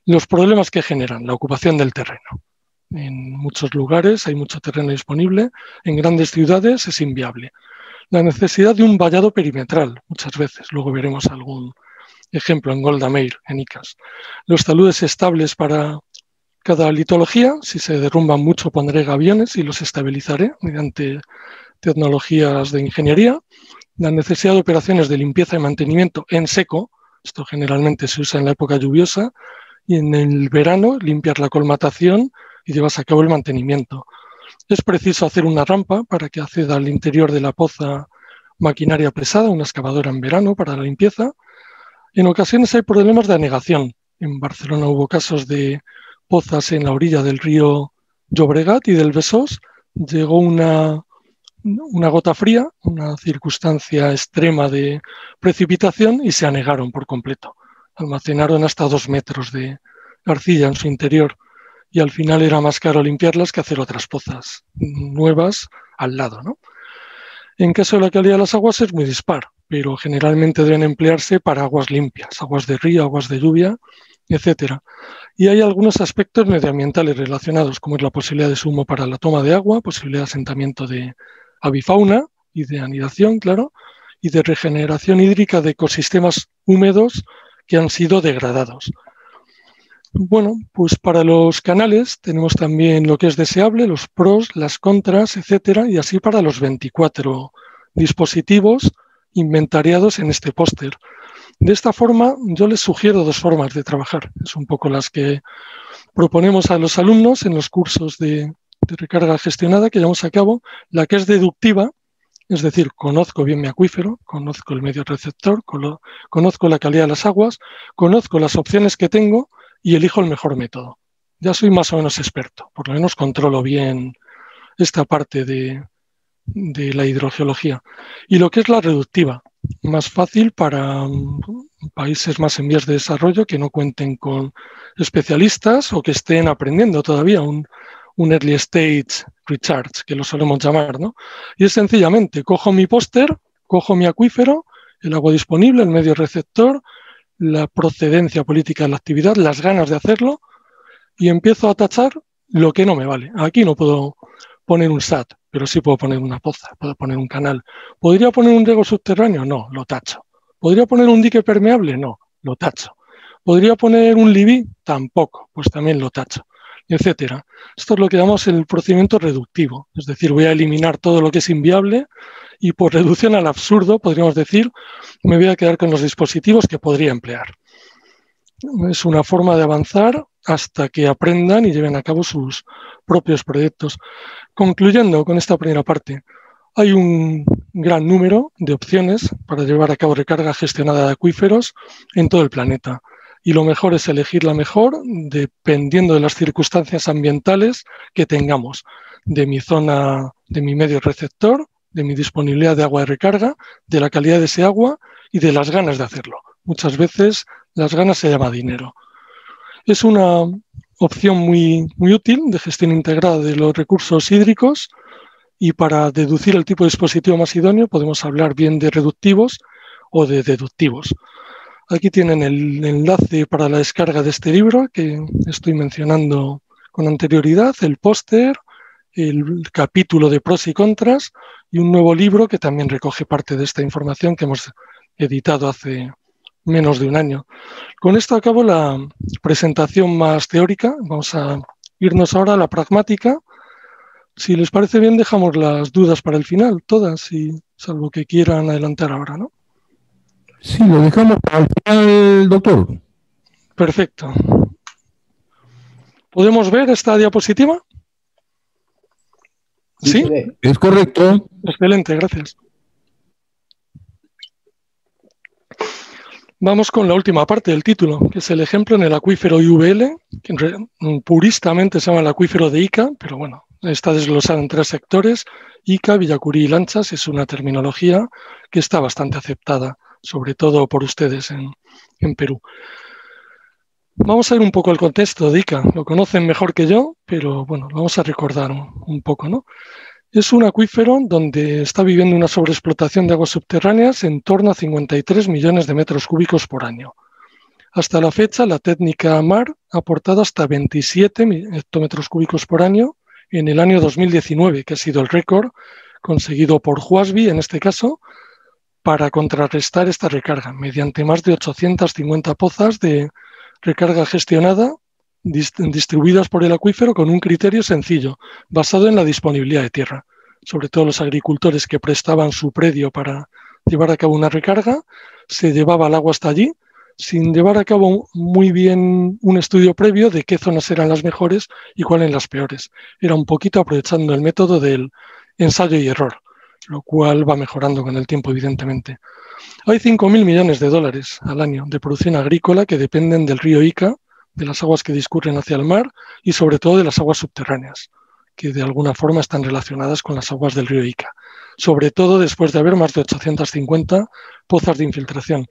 S2: Los problemas que generan, la ocupación del terreno. En muchos lugares hay mucho terreno disponible, en grandes ciudades es inviable. La necesidad de un vallado perimetral, muchas veces, luego veremos algún ejemplo en Golda Meir, en Icas. Los taludes estables para cada litología, si se derrumban mucho pondré gaviones y los estabilizaré mediante tecnologías de ingeniería. La necesidad de operaciones de limpieza y mantenimiento en seco, esto generalmente se usa en la época lluviosa, y en el verano limpiar la colmatación y llevarse a cabo el mantenimiento. Es preciso hacer una rampa para que acceda al interior de la poza maquinaria pesada, una excavadora en verano para la limpieza. En ocasiones hay problemas de anegación. En Barcelona hubo casos de pozas en la orilla del río Llobregat y del Besós. Llegó una gota fría, una circunstancia extrema de precipitación y se anegaron por completo. Almacenaron hasta 2 metros de arcilla en su interior y al final era más caro limpiarlas que hacer otras pozas nuevas al lado, ¿no? En caso de la calidad de las aguas es muy dispar, pero generalmente deben emplearse para aguas limpias, aguas de río, aguas de lluvia, etc. Y hay algunos aspectos medioambientales relacionados, como es la posibilidad de sumo para la toma de agua, posibilidad de asentamiento de avifauna y de anidación, claro, y de regeneración hídrica de ecosistemas húmedos que han sido degradados. Bueno, pues para los canales tenemos también lo que es deseable, los pros, las contras, etcétera, y así para los 24 dispositivos inventariados en este póster. De esta forma, yo les sugiero 2 formas de trabajar. Es un poco las que proponemos a los alumnos en los cursos de recarga gestionada que llevamos a cabo. La que es deductiva, es decir, conozco bien mi acuífero, conozco el medio receptor, conozco la calidad de las aguas, conozco las opciones que tengo y elijo el mejor método. Ya soy más o menos experto, por lo menos controlo bien esta parte de la hidrogeología. Y lo que es la reductiva, más fácil para países más en vías de desarrollo que no cuenten con especialistas o que estén aprendiendo todavía un early stage recharge, que lo solemos llamar, ¿no? Y es sencillamente, cojo mi póster, cojo mi acuífero, el agua disponible, el medio receptor, la procedencia política de la actividad, las ganas de hacerlo, y empiezo a tachar lo que no me vale. Aquí no puedo poner un SAT, pero sí puedo poner una poza, puedo poner un canal. ¿Podría poner un riego subterráneo? No, lo tacho. ¿Podría poner un dique permeable? No, lo tacho. ¿Podría poner un libí? Tampoco, pues también lo tacho, etcétera. Esto es lo que llamamos el procedimiento reductivo, es decir, voy a eliminar todo lo que es inviable y por reducción al absurdo, podríamos decir, me voy a quedar con los dispositivos que podría emplear. Es una forma de avanzar hasta que aprendan y lleven a cabo sus propios proyectos. Concluyendo con esta primera parte, hay un gran número de opciones para llevar a cabo recarga gestionada de acuíferos en todo el planeta. Y lo mejor es elegir la mejor dependiendo de las circunstancias ambientales que tengamos, de mi zona, de mi medio receptor, de mi disponibilidad de agua de recarga, de la calidad de ese agua y de las ganas de hacerlo. Muchas veces las ganas se llama dinero. Es una opción muy útil de gestión integrada de los recursos hídricos y para deducir el tipo de dispositivo más idóneo podemos hablar bien de reductivos o de deductivos. Aquí tienen el enlace para la descarga de este libro que estoy mencionando con anterioridad, el póster, el capítulo de pros y contras y un nuevo libro que también recoge parte de esta información que hemos editado hace menos de un año. Con esto acabo la presentación más teórica. Vamos a irnos ahora a la pragmática. Si les parece bien, dejamos las dudas para el final, todas, y salvo que quieran adelantar ahora, ¿no?
S1: Sí, lo dejamos para el final, doctor.
S2: Perfecto. ¿Podemos ver esta diapositiva? ¿Sí?
S1: Es correcto.
S2: Excelente, gracias. Vamos con la última parte del título, que es el ejemplo en el acuífero IVL, que puristamente se llama el acuífero de Ica, pero bueno, está desglosado en 3 sectores, Ica, Villacurí y Lanchas. Es una terminología que está bastante aceptada, sobre todo por ustedes en Perú. Vamos a ver un poco el contexto de Ica. Lo conocen mejor que yo, pero bueno, lo vamos a recordar un poco, ¿no? Es un acuífero donde está viviendo una sobreexplotación de aguas subterráneas en torno a 53 millones de metros cúbicos por año. Hasta la fecha, la técnica MAR ha aportado hasta 27 hectómetros cúbicos por año en el año 2019, que ha sido el récord conseguido por Huasby, en este caso, para contrarrestar esta recarga, mediante más de 850 pozas de recarga gestionada distribuidas por el acuífero con un criterio sencillo, basado en la disponibilidad de tierra. Sobre todo los agricultores que prestaban su predio para llevar a cabo una recarga, se llevaba el agua hasta allí, sin llevar a cabo muy bien un estudio previo de qué zonas eran las mejores y cuáles las peores. Era un poquito aprovechando el método del ensayo y error, lo cual va mejorando con el tiempo, evidentemente. Hay 5.000 millones de dólares al año de producción agrícola que dependen del río Ica, de las aguas que discurren hacia el mar y sobre todo de las aguas subterráneas, que de alguna forma están relacionadas con las aguas del río Ica, sobre todo después de haber más de 850 pozas de infiltración.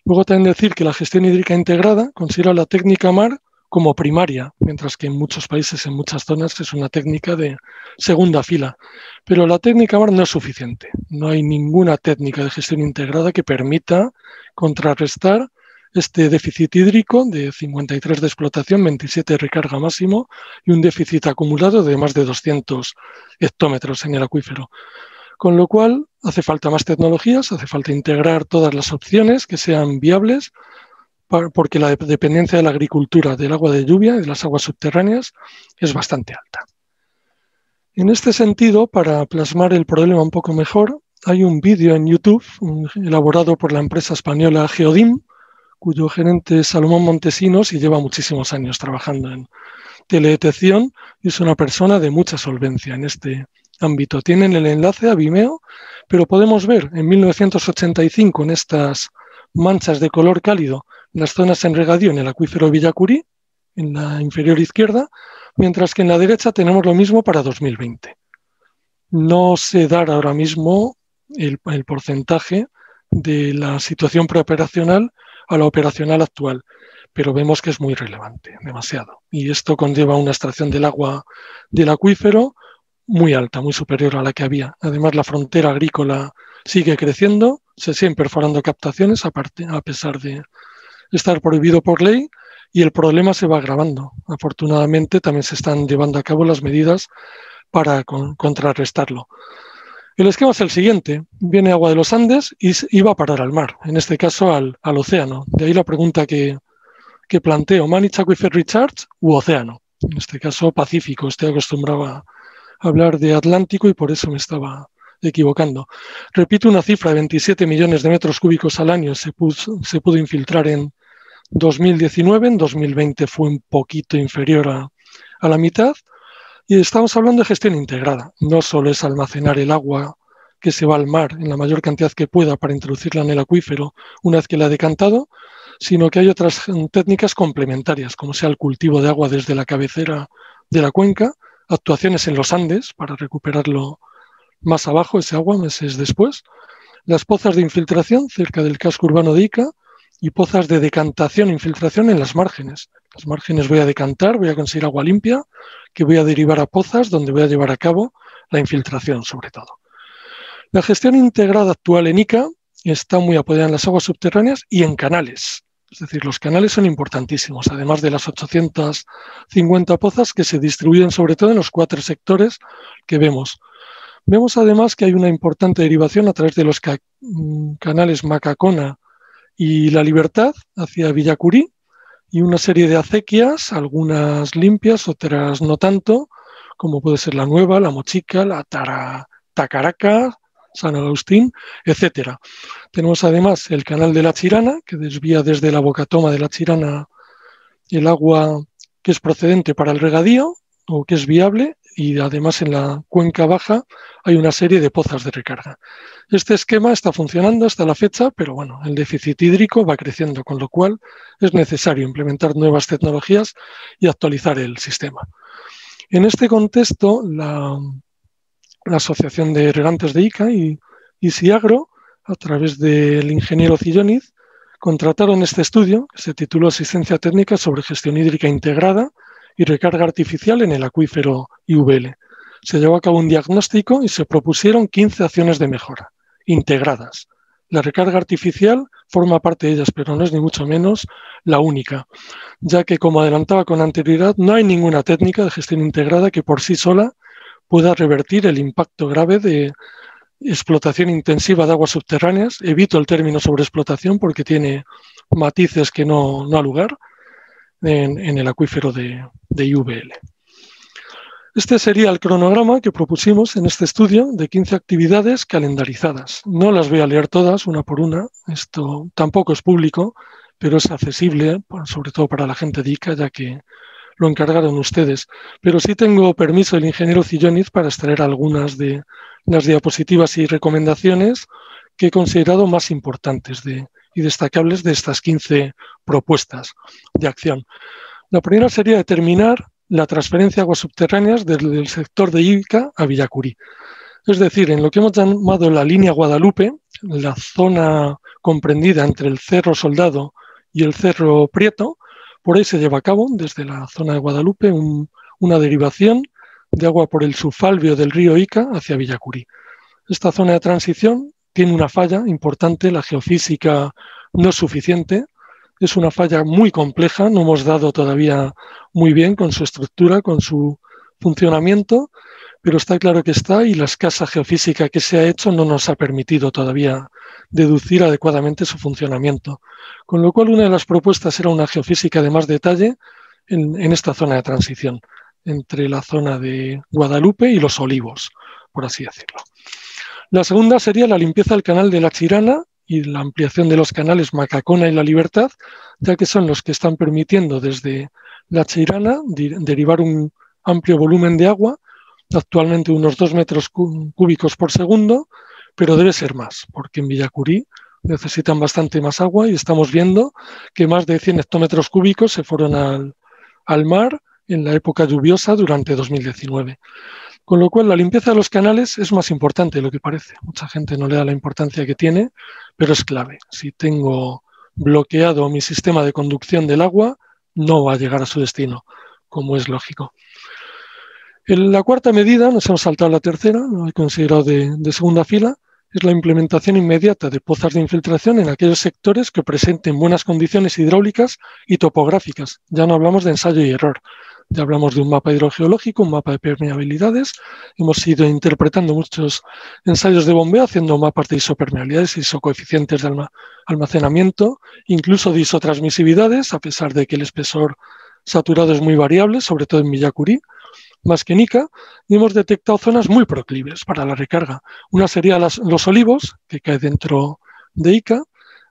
S2: Luego también decir que la gestión hídrica integrada considera la técnica MAR como primaria, mientras que en muchos países, en muchas zonas, es una técnica de segunda fila. Pero la técnica MAR no es suficiente. No hay ninguna técnica de gestión integrada que permita contrarrestar este déficit hídrico de 53 de explotación, 27 de recarga máximo y un déficit acumulado de más de 200 hectómetros en el acuífero. Con lo cual, hace falta más tecnologías, hace falta integrar todas las opciones que sean viables, porque la dependencia de la agricultura del agua de lluvia y de las aguas subterráneas es bastante alta. En este sentido, para plasmar el problema un poco mejor, hay un vídeo en YouTube elaborado por la empresa española Geodim, cuyo gerente es Salomón Montesinos y lleva muchísimos años trabajando en teledetección y es una persona de mucha solvencia en este ámbito. Tienen el enlace a Vimeo, pero podemos ver en 1985 en estas manchas de color cálido las zonas en regadío en el acuífero Villacurí, en la inferior izquierda, mientras que en la derecha tenemos lo mismo para 2020. No sé dar ahora mismo el porcentaje de la situación preoperacional a la operacional actual, pero vemos que es muy relevante, demasiado. Y esto conlleva una extracción del agua del acuífero muy alta, muy superior a la que había. Además, la frontera agrícola sigue creciendo, se siguen perforando captaciones a pesar de estar prohibido por ley y el problema se va agravando. Afortunadamente, también se están llevando a cabo las medidas para contrarrestarlo. El esquema es el siguiente. Viene agua de los Andes y va a parar al mar, en este caso al océano. De ahí la pregunta que planteo, ¿Managed Aquifer Recharge u océano? En este caso Pacífico. Estoy acostumbrado a hablar de Atlántico y por eso me estaba equivocando. Repito, una cifra de 27 millones de metros cúbicos al año se pudo infiltrar en 2019, en 2020 fue un poquito inferior a la mitad. Y estamos hablando de gestión integrada. No solo es almacenar el agua que se va al mar en la mayor cantidad que pueda para introducirla en el acuífero una vez que la ha decantado, sino que hay otras técnicas complementarias, como sea el cultivo de agua desde la cabecera de la cuenca, actuaciones en los Andes para recuperarlo más abajo, ese agua, meses después, las pozas de infiltración cerca del casco urbano de Ica y pozas de decantación e infiltración en las márgenes. Las márgenes voy a decantar, voy a conseguir agua limpia, que voy a derivar a pozas donde voy a llevar a cabo la infiltración, sobre todo. La gestión integrada actual en Ica está muy apoyada en las aguas subterráneas y en canales. Es decir, los canales son importantísimos, además de las 850 pozas que se distribuyen sobre todo en los 4 sectores que vemos. Vemos además que hay una importante derivación a través de los canales Macacona y La Libertad hacia Villacurí, y una serie de acequias, algunas limpias, otras no tanto, como puede ser la Nueva, la Mochica, la Tacaraca, San Agustín, etcétera. Tenemos además el canal de la Chirana, que desvía desde la bocatoma de la Chirana el agua que es procedente para el regadío o que es viable, y además en la cuenca baja hay una serie de pozas de recarga. Este esquema está funcionando hasta la fecha, pero bueno, el déficit hídrico va creciendo, con lo cual es necesario implementar nuevas tecnologías y actualizar el sistema. En este contexto, la Asociación de Regantes de Ica y Siagro, a través del ingeniero Cilloniz, contrataron este estudio, que se tituló Asistencia Técnica sobre Gestión Hídrica Integrada y Recarga Artificial en el Acuífero IVL. Se llevó a cabo un diagnóstico y se propusieron 15 acciones de mejora, integradas. La recarga artificial forma parte de ellas, pero no es ni mucho menos la única, ya que, como adelantaba con anterioridad, no hay ninguna técnica de gestión integrada que por sí sola pueda revertir el impacto grave de explotación intensiva de aguas subterráneas. Evito el término sobreexplotación porque tiene matices que no ha lugar en el acuífero de IVL. Este sería el cronograma que propusimos en este estudio de 15 actividades calendarizadas. No las voy a leer todas, una por una. Esto tampoco es público, pero es accesible, sobre todo para la gente de ICA, ya que lo encargaron ustedes. Pero sí tengo permiso del ingeniero Cilloniz para extraer algunas de las diapositivas y recomendaciones que he considerado más importantes y destacables de estas 15 propuestas de acción. La primera sería determinar la transferencia de aguas subterráneas desde el sector de Ica a Villacurí. Es decir, en lo que hemos llamado la línea Guadalupe, la zona comprendida entre el Cerro Soldado y el Cerro Prieto, por ahí se lleva a cabo, desde la zona de Guadalupe, una derivación de agua por el subfalvio del río Ica hacia Villacurí. Esta zona de transición tiene una falla importante, la geofísica no es suficiente, es una falla muy compleja, no hemos dado todavía muy bien con su estructura, con su funcionamiento, pero está claro que está, y la escasa geofísica que se ha hecho no nos ha permitido todavía deducir adecuadamente su funcionamiento. Con lo cual, una de las propuestas era una geofísica de más detalle en esta zona de transición, entre la zona de Guadalupe y Los Olivos, por así decirlo. La segunda sería la limpieza del canal de la Chirana y la ampliación de los canales Macacona y La Libertad, ya que son los que están permitiendo desde la Chirana derivar un amplio volumen de agua, actualmente unos 2 metros cúbicos por segundo, pero debe ser más, porque en Villacurí necesitan bastante más agua y estamos viendo que más de 100 hectómetros cúbicos se fueron al mar en la época lluviosa durante 2019. Con lo cual, la limpieza de los canales es más importante de lo que parece. Mucha gente no le da la importancia que tiene, pero es clave. Si tengo bloqueado mi sistema de conducción del agua, no va a llegar a su destino, como es lógico. En la cuarta medida, nos hemos saltado la tercera, lo he considerado de segunda fila, es la implementación inmediata de pozas de infiltración en aquellos sectores que presenten buenas condiciones hidráulicas y topográficas. Ya no hablamos de ensayo y error. Ya hablamos de un mapa hidrogeológico, un mapa de permeabilidades. Hemos ido interpretando muchos ensayos de bombeo, haciendo mapas de isopermeabilidades, isocoeficientes de almacenamiento, incluso de isotransmisividades, a pesar de que el espesor saturado es muy variable, sobre todo en Villacurí, más que en Ica, y hemos detectado zonas muy proclives para la recarga. Una sería Los Olivos, que cae dentro de Ica,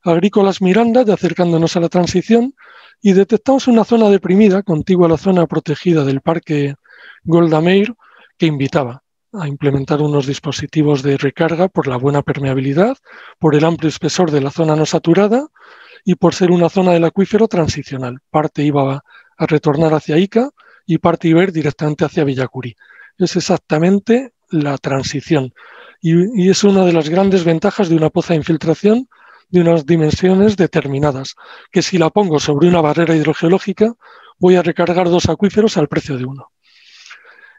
S2: Agrícolas Miranda, ya acercándonos a la transición, y detectamos una zona deprimida, contigua a la zona protegida del Parque Golda Meir, que invitaba a implementar unos dispositivos de recarga por la buena permeabilidad, por el amplio espesor de la zona no saturada y por ser una zona del acuífero transicional. Parte iba a retornar hacia Ica y parte iba a ir directamente hacia Villacurí. Es exactamente la transición y es una de las grandes ventajas de una poza de infiltración de unas dimensiones determinadas, que si la pongo sobre una barrera hidrogeológica voy a recargar 2 acuíferos al precio de uno.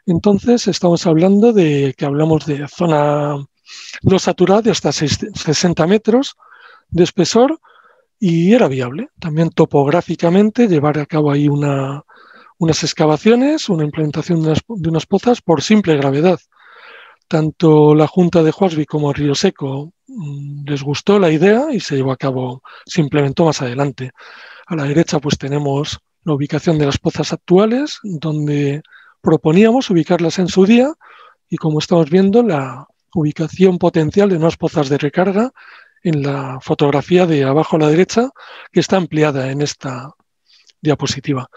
S2: Entonces estamos hablando de que hablamos de zona no saturada de hasta 60 metros de espesor y era viable. También topográficamente llevar a cabo ahí unas excavaciones, una implementación de unas pozas por simple gravedad. Tanto la Junta de Huasvi como Río Seco les gustó la idea y se llevó a cabo, se implementó más adelante. A la derecha pues tenemos la ubicación de las pozas actuales, donde proponíamos ubicarlas en su día y como estamos viendo la ubicación potencial de unas pozas de recarga en la fotografía de abajo a la derecha, que está ampliada en esta diapositiva.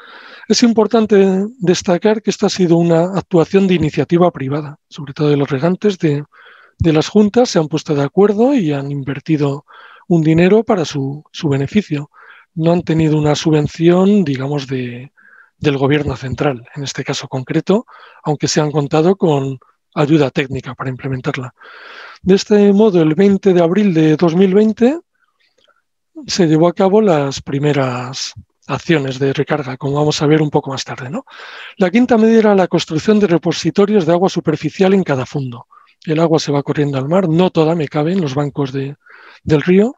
S2: Es importante destacar que esta ha sido una actuación de iniciativa privada, sobre todo de los regantes de las juntas, se han puesto de acuerdo y han invertido un dinero para su beneficio. No han tenido una subvención, digamos, del gobierno central, en este caso concreto, aunque se han contado con ayuda técnica para implementarla. De este modo, el 20 de abril de 2020 se llevó a cabo las primeras acciones de recarga, como vamos a ver un poco más tarde, ¿no? La quinta medida era la construcción de repositorios de agua superficial en cada fondo. El agua se va corriendo al mar, no toda me cabe en los bancos del río,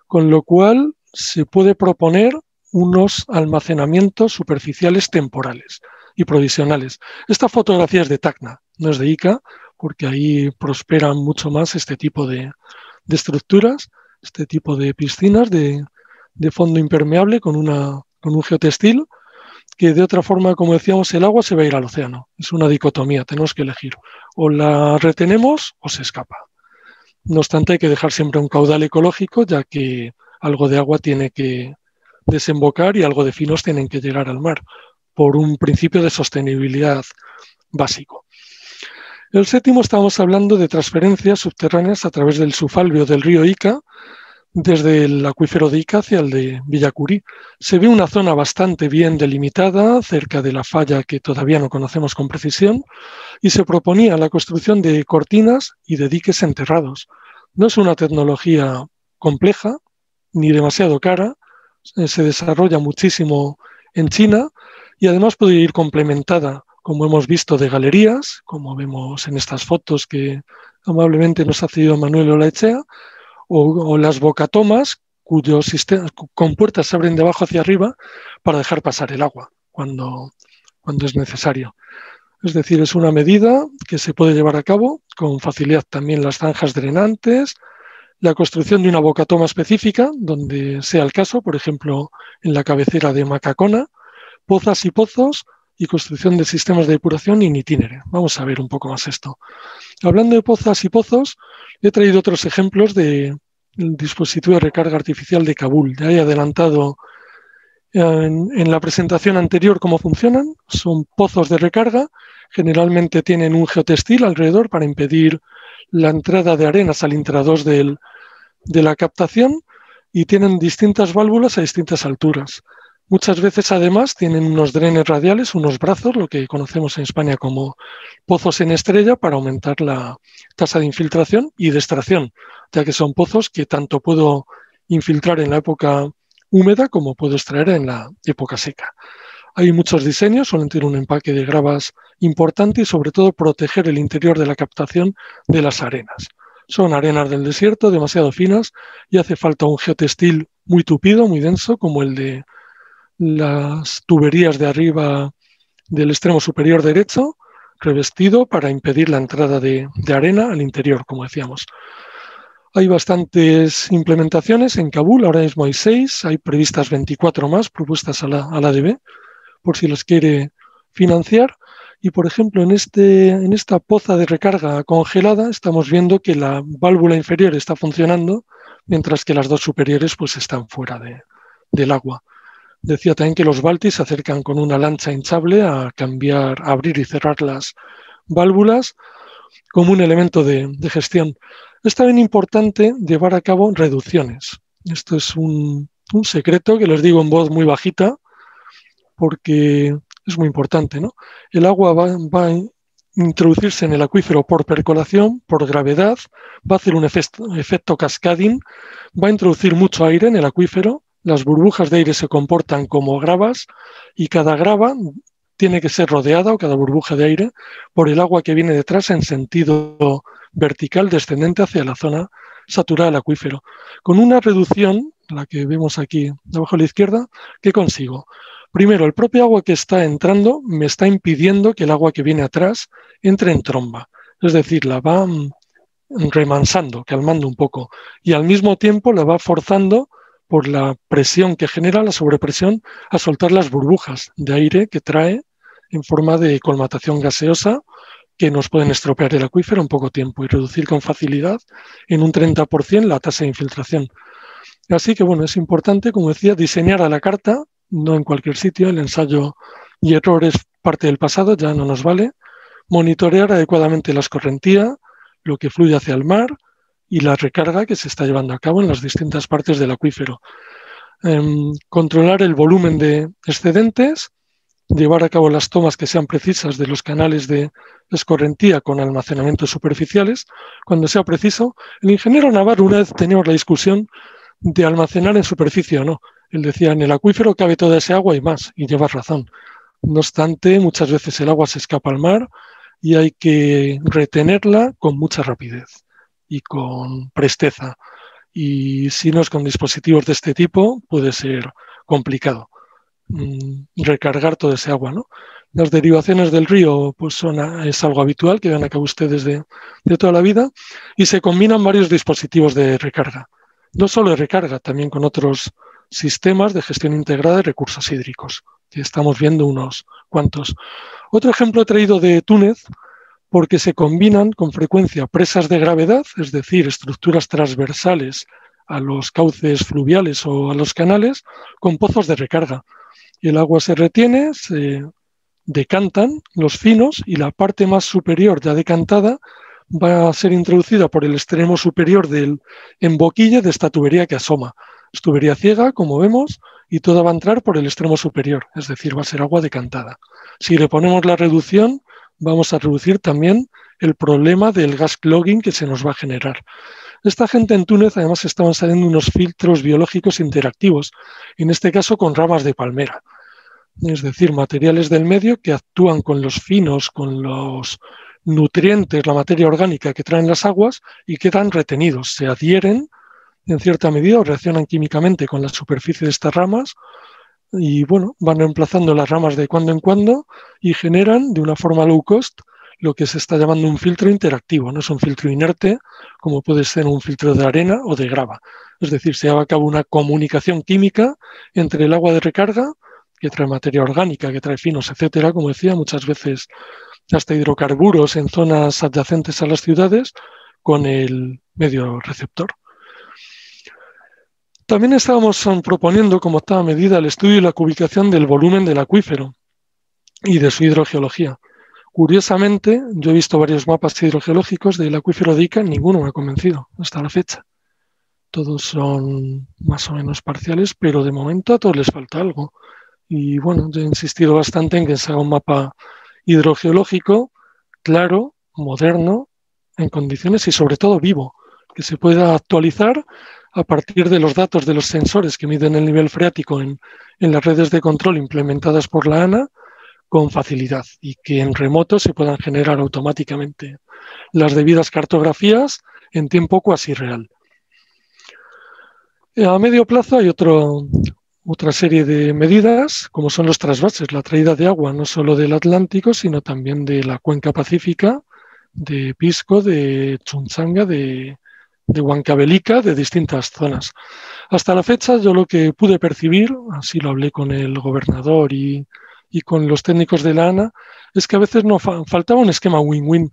S2: con lo cual se puede proponer unos almacenamientos superficiales temporales y provisionales. Esta fotografía es de Tacna, no es de Ica, porque ahí prosperan mucho más este tipo de estructuras, este tipo de piscinas de fondo impermeable con un geotextil, que de otra forma, como decíamos, el agua se va a ir al océano. Es una dicotomía, tenemos que elegir. O la retenemos o se escapa. No obstante, hay que dejar siempre un caudal ecológico, ya que algo de agua tiene que desembocar y algo de finos tienen que llegar al mar, por un principio de sostenibilidad básico. El séptimo, estamos hablando de transferencias subterráneas a través del subalveo del río Ica, desde el acuífero de Ica hacia el de Villacurí. Se ve una zona bastante bien delimitada, cerca de la falla que todavía no conocemos con precisión, y se proponía la construcción de cortinas y de diques enterrados. No es una tecnología compleja, ni demasiado cara, se desarrolla muchísimo en China y además puede ir complementada, como hemos visto, de galerías, como vemos en estas fotos que amablemente nos ha cedido Manuel Olaechea, o las bocatomas, cuyos sistemas con puertas se abren de abajo hacia arriba para dejar pasar el agua cuando es necesario. Es decir, es una medida que se puede llevar a cabo con facilidad. También las zanjas drenantes, la construcción de una bocatoma específica, donde sea el caso, por ejemplo, en la cabecera de Macacona, pozas y pozos y construcción de sistemas de depuración in itinere. Vamos a ver un poco más esto. Hablando de pozas y pozos, he traído otros ejemplos del dispositivo de recarga artificial de Kabul. Ya he adelantado en la presentación anterior cómo funcionan. Son pozos de recarga, generalmente tienen un geotextil alrededor para impedir la entrada de arenas al intradós de la captación y tienen distintas válvulas a distintas alturas. Muchas veces, además, tienen unos drenes radiales, unos brazos, lo que conocemos en España como pozos en estrella, para aumentar la tasa de infiltración y de extracción, ya que son pozos que tanto puedo infiltrar en la época húmeda como puedo extraer en la época seca. Hay muchos diseños, suelen tener un empaque de gravas importante y, sobre todo, proteger el interior de la captación de las arenas. Son arenas del desierto, demasiado finas, y hace falta un geotextil muy tupido, muy denso, como el de las tuberías de arriba del extremo superior derecho, revestido para impedir la entrada de arena al interior, como decíamos. Hay bastantes implementaciones en Kabul, ahora mismo hay 6, hay previstas 24 más propuestas a la ADB, por si las quiere financiar. Y, por ejemplo, en esta poza de recarga congelada estamos viendo que la válvula inferior está funcionando, mientras que las dos superiores pues están fuera del agua. Decía también que los Baltis se acercan con una lancha hinchable a cambiar, a abrir y cerrar las válvulas como un elemento de gestión. Es también importante llevar a cabo reducciones. Esto es un secreto que les digo en voz muy bajita porque es muy importante, ¿no? El agua va a introducirse en el acuífero por percolación, por gravedad, va a hacer un efecto cascading, va a introducir mucho aire en el acuífero. Las burbujas de aire se comportan como gravas y cada grava tiene que ser rodeada, o cada burbuja de aire, por el agua que viene detrás en sentido vertical descendente hacia la zona saturada del acuífero. Con una reducción, la que vemos aquí abajo a la izquierda, ¿qué consigo? Primero, el propio agua que está entrando me está impidiendo que el agua que viene atrás entre en tromba. Es decir, la va remansando, calmando un poco, y al mismo tiempo la va forzando por la presión que genera, la sobrepresión, a soltar las burbujas de aire que trae en forma de colmatación gaseosa que nos pueden estropear el acuífero en poco tiempo y reducir con facilidad en un 30% la tasa de infiltración. Así que, bueno, es importante, como decía, diseñar a la carta, no en cualquier sitio. El ensayo y error es parte del pasado, ya no nos vale. Monitorear adecuadamente la escorrentía, lo que fluye hacia el mar y la recarga que se está llevando a cabo en las distintas partes del acuífero. Controlar el volumen de excedentes, llevar a cabo las tomas que sean precisas de los canales de escorrentía con almacenamientos superficiales. Cuando sea preciso, el ingeniero Navarro, una vez teníamos la discusión de almacenar en superficie o no. Él decía, en el acuífero cabe toda esa agua y más, y lleva razón. No obstante, muchas veces el agua se escapa al mar y hay que retenerla con mucha rapidez y con presteza. Y si no es con dispositivos de este tipo, puede ser complicado recargar toda esa agua, ¿no? Las derivaciones del río pues es algo habitual que dan a cabo ustedes de toda la vida, y se combinan varios dispositivos de recarga. No solo de recarga, también con otros sistemas de gestión integrada de recursos hídricos, que estamos viendo unos cuantos. Otro ejemplo traído de Túnez, porque se combinan con frecuencia presas de gravedad, es decir, estructuras transversales a los cauces fluviales o a los canales, con pozos de recarga. El agua se retiene, se decantan los finos y la parte más superior ya decantada va a ser introducida por el extremo superior del emboquille de esta tubería que asoma. Es tubería ciega, como vemos, y toda va a entrar por el extremo superior, es decir, va a ser agua decantada. Si le ponemos la reducción, vamos a reducir también el problema del gas clogging que se nos va a generar. Esta gente en Túnez además estaban saliendo unos filtros biológicos interactivos, en este caso con ramas de palmera, es decir, materiales del medio que actúan con los finos, con los nutrientes, la materia orgánica que traen las aguas y quedan retenidos, se adhieren en cierta medida o reaccionan químicamente con la superficie de estas ramas y bueno, van reemplazando las ramas de cuando en cuando y generan de una forma low cost lo que se está llamando un filtro interactivo. No es un filtro inerte como puede ser un filtro de arena o de grava. Es decir, se lleva a cabo una comunicación química entre el agua de recarga, que trae materia orgánica, que trae finos, etcétera, como decía, muchas veces hasta hidrocarburos en zonas adyacentes a las ciudades, con el medio receptor. También estábamos proponiendo como octava medida el estudio y la cubicación del volumen del acuífero y de su hidrogeología. Curiosamente, yo he visto varios mapas hidrogeológicos del acuífero de Ica, ninguno me ha convencido hasta la fecha. Todos son más o menos parciales, pero de momento a todos les falta algo. Y bueno, yo he insistido bastante en que se haga un mapa hidrogeológico claro, moderno, en condiciones y sobre todo vivo, que se pueda actualizar a partir de los datos de los sensores que miden el nivel freático en las redes de control implementadas por la ANA con facilidad y que en remoto se puedan generar automáticamente las debidas cartografías en tiempo cuasi real. A medio plazo hay otra serie de medidas, como son los trasvases, la traída de agua no solo del Atlántico, sino también de la cuenca pacífica, de Pisco, de Chunchanga, de Huancavelica, de distintas zonas. Hasta la fecha, yo lo que pude percibir, así lo hablé con el gobernador y con los técnicos de la ANA, es que a veces faltaba un esquema win-win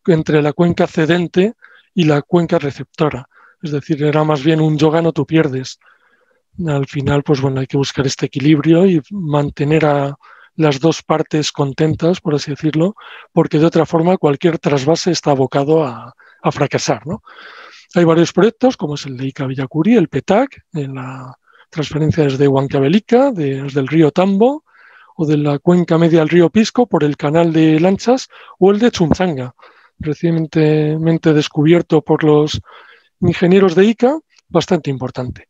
S2: entre la cuenca cedente y la cuenca receptora. Es decir, era más bien un yo gano, tú pierdes. Al final, pues bueno, hay que buscar este equilibrio y mantener a las dos partes contentas, por así decirlo, porque de otra forma cualquier trasvase está abocado a fracasar, ¿no? Hay varios proyectos, como es el de Ica Villacurí, el PETAC, en la transferencia desde Huancavelica, desde el río Tambo, o de la cuenca media del río Pisco por el canal de Lanchas, o el de Chunchanga, recientemente descubierto por los ingenieros de Ica, bastante importante.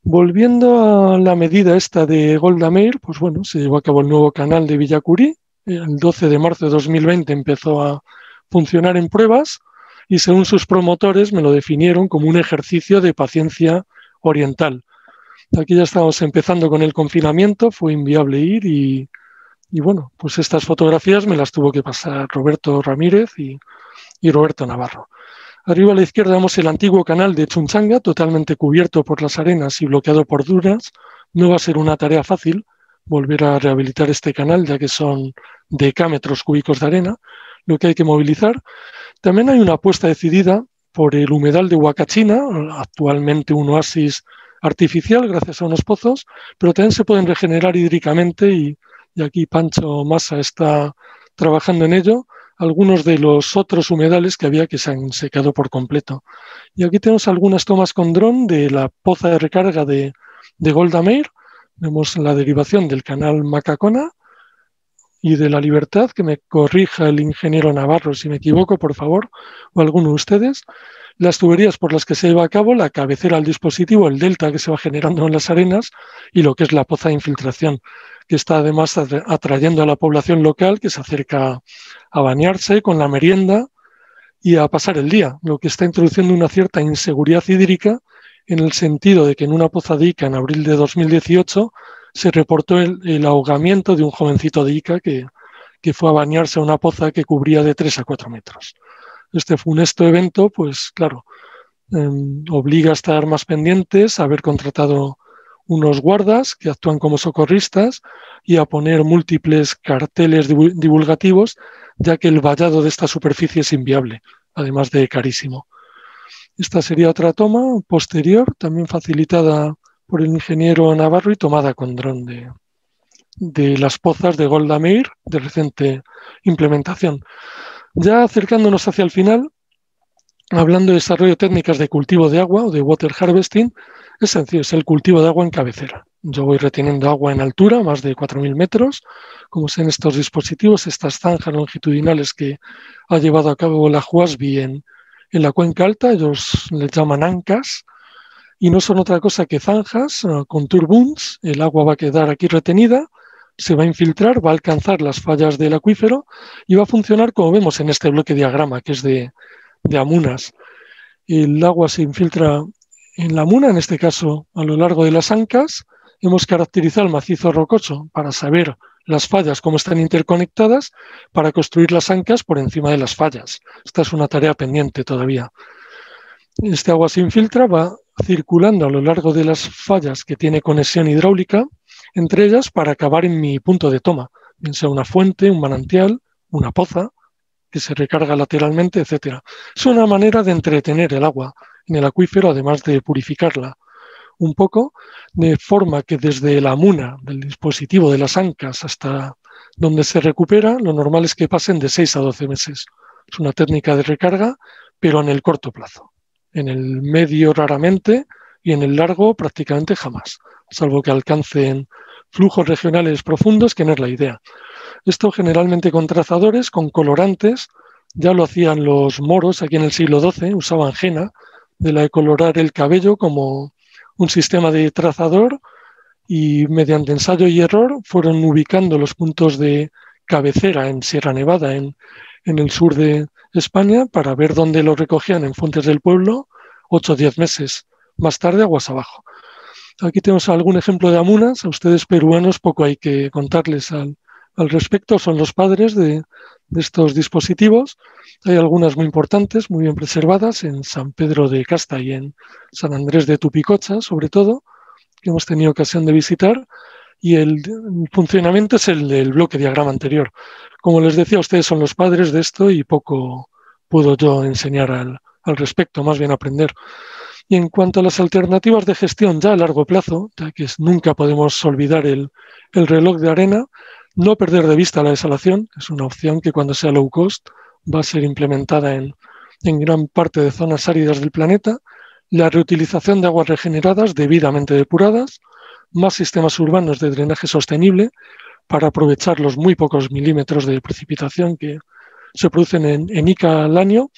S2: Volviendo a la medida esta de Golda Meir, pues bueno, se llevó a cabo el nuevo canal de Villacurí. El 12 de marzo de 2020 empezó a funcionar en pruebas y según sus promotores me lo definieron como un ejercicio de paciencia oriental. Aquí ya estábamos empezando con el confinamiento, fue inviable ir y bueno, pues estas fotografías me las tuvo que pasar Roberto Ramírez y Roberto Navarro. Arriba a la izquierda vemos el antiguo canal de Chunchanga, totalmente cubierto por las arenas y bloqueado por dunas. No va a ser una tarea fácil volver a rehabilitar este canal, ya que son decámetros cúbicos de arena. lo que hay que movilizar. También hay una apuesta decidida por el humedal de Huacachina, actualmente un oasis artificial gracias a unos pozos, pero también se pueden regenerar hídricamente y aquí Pancho Massa está trabajando en ello, algunos de los otros humedales que había que se han secado por completo. Y aquí tenemos algunas tomas con dron de la poza de recarga de Golda Meir. Vemos la derivación del canal Macacona y de la Libertad, que me corrija el ingeniero Navarro si me equivoco, por favor, o alguno de ustedes. Las tuberías por las que se lleva a cabo, la cabecera del dispositivo, el delta que se va generando en las arenas y lo que es la poza de infiltración, que está además atrayendo a la población local que se acerca a bañarse con la merienda y a pasar el día, lo que está introduciendo una cierta inseguridad hídrica en el sentido de que en una poza de Ica en abril de 2018 se reportó el ahogamiento de un jovencito de Ica que fue a bañarse a una poza que cubría de 3 a 4 metros. Este funesto evento, pues claro, obliga a estar más pendientes, a haber contratado unos guardas que actúan como socorristas y a poner múltiples carteles divulgativos, ya que el vallado de esta superficie es inviable, además de carísimo. Esta sería otra toma posterior, también facilitada por el ingeniero Navarro y tomada con dron de las pozas de Golda Meir de reciente implementación. Ya acercándonos hacia el final, hablando de desarrollo de técnicas de cultivo de agua o de water harvesting, es sencillo, es el cultivo de agua en cabecera. Yo voy reteniendo agua en altura, más de 4.000 metros, como es en estos dispositivos, estas zanjas longitudinales que ha llevado a cabo la JUASBI en la cuenca alta, ellos les llaman ancas, y no son otra cosa que zanjas con turbines. El agua va a quedar aquí retenida, se va a infiltrar, va a alcanzar las fallas del acuífero y va a funcionar como vemos en este bloque diagrama, que es de amunas. El agua se infiltra en la amuna, en este caso a lo largo de las ancas. Hemos caracterizado el macizo rocoso para saber las fallas, cómo están interconectadas, para construir las ancas por encima de las fallas. Esta es una tarea pendiente todavía. Este agua se infiltra, va circulando a lo largo de las fallas que tiene conexión hidráulica, entre ellas para acabar en mi punto de toma, bien sea una fuente, un manantial, una poza, que se recarga lateralmente, etc. Es una manera de entretener el agua en el acuífero, además de purificarla un poco, de forma que desde la amuna del dispositivo de las ancas hasta donde se recupera, lo normal es que pasen de 6 a 12 meses. Es una técnica de recarga, pero en el corto plazo. En el medio raramente y en el largo prácticamente jamás, salvo que alcancen flujos regionales profundos, que no es la idea. Esto generalmente con trazadores, con colorantes, ya lo hacían los moros aquí en el siglo XII, usaban henna, de la de colorar el cabello como un sistema de trazador y mediante ensayo y error fueron ubicando los puntos de cabecera en Sierra Nevada, en el sur de España, para ver dónde lo recogían en fuentes del pueblo 8 o 10 meses más tarde, aguas abajo. Aquí tenemos algún ejemplo de amunas. A ustedes peruanos poco hay que contarles al respecto, son los padres de estos dispositivos. Hay algunas muy importantes, muy bien preservadas, en San Pedro de Casta y en San Andrés de Tupicocha, sobre todo, que hemos tenido ocasión de visitar, y el funcionamiento es el del bloque diagrama anterior. Como les decía, ustedes son los padres de esto y poco puedo yo enseñar al respecto, más bien aprender. Y en cuanto a las alternativas de gestión ya a largo plazo, ya que nunca podemos olvidar el reloj de arena, no perder de vista la desalación, es una opción que cuando sea low cost va a ser implementada en gran parte de zonas áridas del planeta, la reutilización de aguas regeneradas debidamente depuradas, más sistemas urbanos de drenaje sostenible para aprovechar los muy pocos milímetros de precipitación que se producen en Ica al año,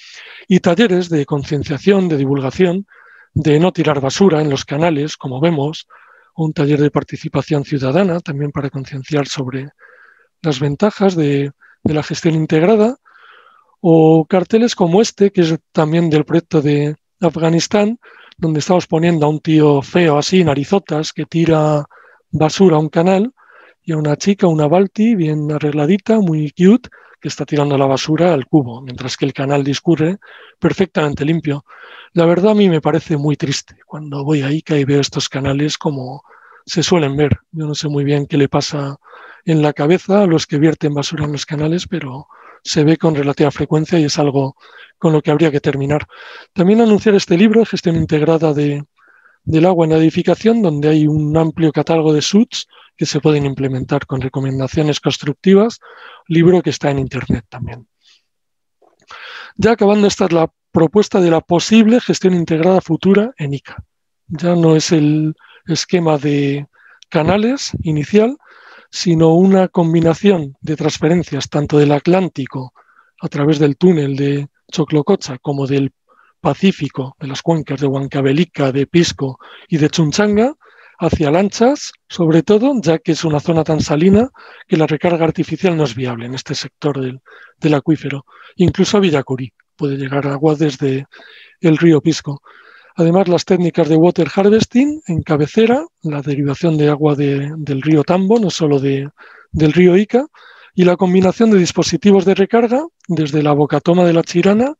S2: y talleres de concienciación, de divulgación, de no tirar basura en los canales, como vemos, o un taller de participación ciudadana también para concienciar sobre las ventajas de la gestión integrada, o carteles como este, que es también del proyecto de Afganistán, donde estamos poniendo a un tío feo así, narizotas, que tira basura a un canal, y a una chica, una Balti, bien arregladita, muy cute, que está tirando la basura al cubo, mientras que el canal discurre perfectamente limpio. La verdad a mí me parece muy triste cuando voy a Ica y veo estos canales como se suelen ver. Yo no sé muy bien qué le pasa en la cabeza a los que vierten basura en los canales, pero se ve con relativa frecuencia y es algo con lo que habría que terminar. También anunciar este libro, Gestión Integrada del Agua en la Edificación, donde hay un amplio catálogo de SUTs que se pueden implementar con recomendaciones constructivas, libro que está en Internet también. Ya acabando, esta es la propuesta de la posible gestión integrada futura en ICA. Ya no es el esquema de canales inicial, sino una combinación de transferencias tanto del Atlántico a través del túnel de Choclococha como del Pacífico, de las cuencas de Huancavelica, de Pisco y de Chunchanga, hacia Lanchas, sobre todo, ya que es una zona tan salina que la recarga artificial no es viable en este sector del acuífero. Incluso a Villacurí puede llegar agua desde el río Pisco. Además, las técnicas de water harvesting en cabecera, la derivación de agua del río Tambo, no solo del río Ica, y la combinación de dispositivos de recarga desde la bocatoma de la Chirana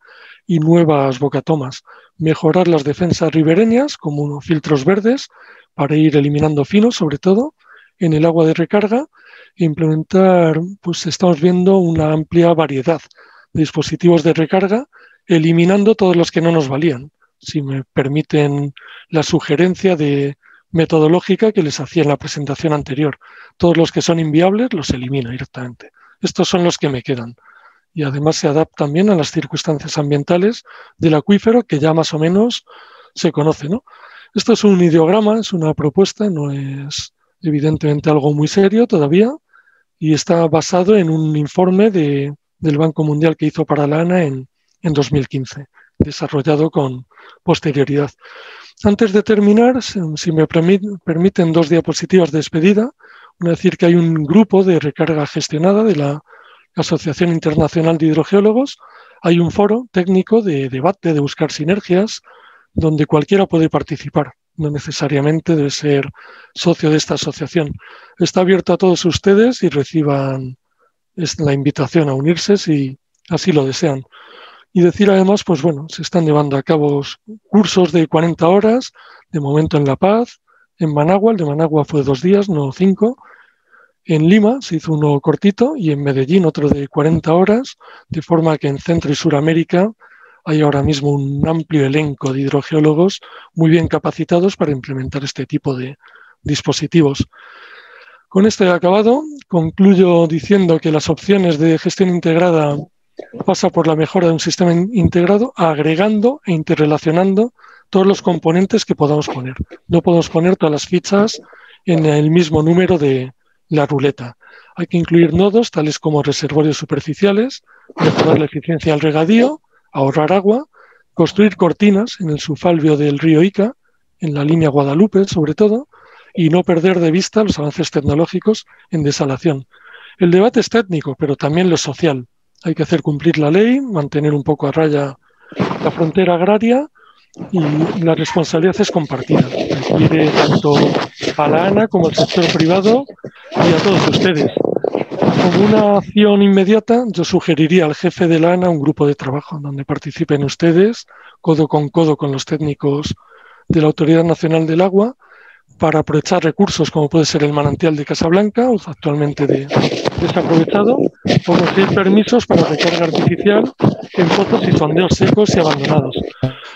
S2: y nuevas bocatomas. Mejorar las defensas ribereñas como unos filtros verdes para ir eliminando finos, sobre todo, en el agua de recarga e implementar, pues estamos viendo una amplia variedad de dispositivos de recarga, eliminando todos los que no nos valían. Si me permiten la sugerencia metodológica que les hacía en la presentación anterior. Todos los que son inviables los elimina directamente. Estos son los que me quedan. Y además se adaptan bien a las circunstancias ambientales del acuífero que ya más o menos se conoce, ¿no? Esto es un ideograma, es una propuesta, no es evidentemente algo muy serio todavía y está basado en un informe del Banco Mundial que hizo para la ANA en 2015, desarrollado con posterioridad. Antes de terminar, si me permiten 2 diapositivas de despedida, voy a decir que hay un grupo de recarga gestionada de la Asociación Internacional de Hidrogeólogos, hay un foro técnico de debate, de buscar sinergias, donde cualquiera puede participar, no necesariamente debe ser socio de esta asociación. Está abierto a todos ustedes y reciban la invitación a unirse si así lo desean. Y decir además, pues bueno, se están llevando a cabo cursos de 40 horas, de momento en La Paz, en Managua, el de Managua fue 2 días, no 5, en Lima se hizo uno cortito y en Medellín otro de 40 horas, de forma que en Centro y Suramérica hay ahora mismo un amplio elenco de hidrogeólogos muy bien capacitados para implementar este tipo de dispositivos. Con esto he acabado. Concluyo diciendo que las opciones de gestión integrada pasa por la mejora de un sistema integrado, agregando e interrelacionando todos los componentes que podamos poner. No podemos poner todas las fichas en el mismo número de la ruleta. Hay que incluir nodos tales como reservorios superficiales, mejorar la eficiencia del regadío, ahorrar agua, construir cortinas en el subfalvio del río Ica, en la línea Guadalupe sobre todo, y no perder de vista los avances tecnológicos en desalación. El debate es técnico, pero también lo es social. Hay que hacer cumplir la ley, mantener un poco a raya la frontera agraria y la responsabilidad es compartida. Requiere tanto a la ANA como al sector privado y a todos ustedes. Como una acción inmediata, yo sugeriría al jefe de la ANA un grupo de trabajo donde participen ustedes, codo con los técnicos de la Autoridad Nacional del Agua, para aprovechar recursos como puede ser el manantial de Casablanca, actualmente desaprovechado, o conseguir permisos para recarga artificial en pozos y sondeos secos y abandonados.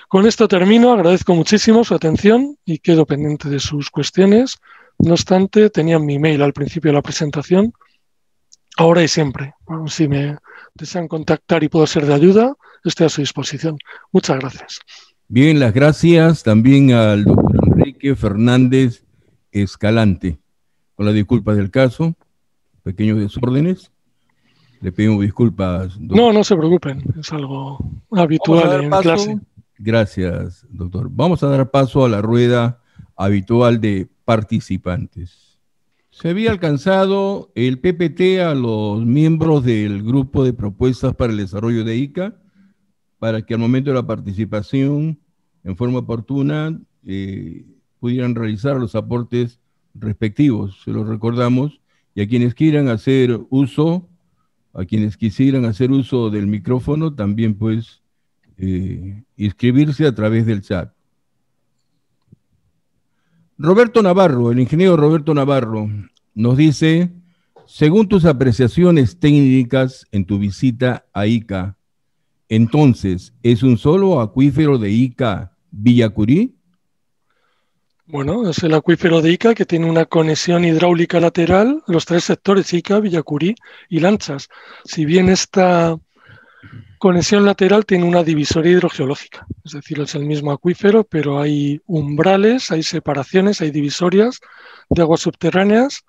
S2: Con esto termino, agradezco muchísimo su atención y quedo pendiente de sus cuestiones. No obstante, tenían mi email al principio de la presentación, ahora y siempre. Bueno, si me desean contactar y puedo ser de ayuda, estoy a su disposición. Muchas gracias.
S1: Bien, las gracias también al doctor Enrique Fernández Escalante. Con las disculpas del caso, pequeños desórdenes. Le pedimos disculpas, doctor.
S2: No se preocupen, es algo habitual en clase.
S1: Gracias, doctor. Vamos a dar paso a la rueda habitual de participantes. Se había alcanzado el PPT a los miembros del grupo de propuestas para el desarrollo de ICA para que al momento de la participación, en forma oportuna, pudieran realizar los aportes respectivos. Se los recordamos, y a quienes quisieran hacer uso del micrófono, también pues inscribirse a través del chat. Roberto Navarro, el ingeniero Roberto Navarro, nos dice: Según tus apreciaciones técnicas en tu visita a Ica, entonces, ¿es un solo acuífero de Ica Villacurí?
S2: Bueno, es el acuífero de Ica que tiene una conexión hidráulica lateral, los tres sectores, Ica, Villacurí y Lanchas. Si bien esta conexión lateral tiene una divisoria hidrogeológica, es decir, es el mismo acuífero, pero hay umbrales, hay separaciones, hay divisorias de aguas subterráneas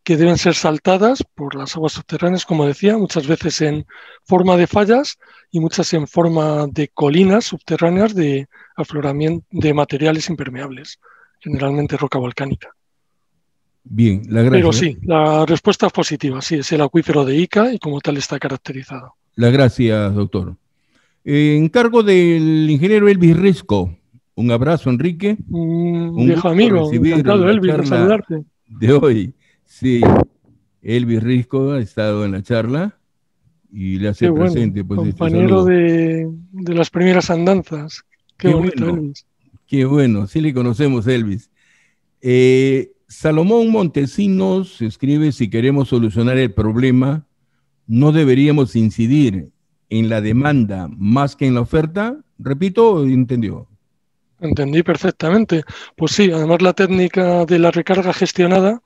S2: que deben ser saltadas por las aguas subterráneas, como decía, muchas veces en forma de fallas y muchas en forma de colinas subterráneas de afloramiento de materiales impermeables, generalmente roca volcánica.
S1: Bien, la gracia.
S2: Pero sí, la respuesta es positiva, sí, es el acuífero de Ica y como tal está caracterizado.
S1: Las gracias, doctor. En cargo del ingeniero Elvis Risco. Un abrazo, Enrique.
S2: Un viejo amigo, encantado, Elvis, de saludarte.
S1: De hoy, sí. Elvis Risco ha estado en la charla y le hace presente. Pues,
S2: compañero de las primeras andanzas. Qué bonito, bueno, Elvis.
S1: Qué bueno, sí le conocemos, Elvis. Salomón Montesinos escribe: si queremos solucionar el problema, ¿no deberíamos incidir en la demanda más que en la oferta? Repito, ¿entendió?
S2: Entendí perfectamente. Pues sí, además la técnica de la recarga gestionada,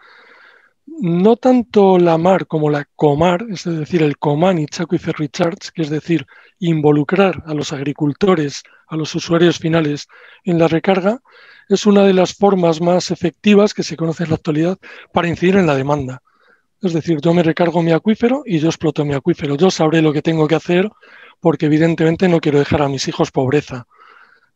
S2: no tanto la MAR como la COMAR, es decir, el Co-Managed Aquifer Recharge, que es decir, involucrar a los agricultores, a los usuarios finales en la recarga, es una de las formas más efectivas que se conoce en la actualidad para incidir en la demanda. Es decir, yo me recargo mi acuífero y yo exploto mi acuífero. Yo sabré lo que tengo que hacer porque evidentemente no quiero dejar a mis hijos pobreza.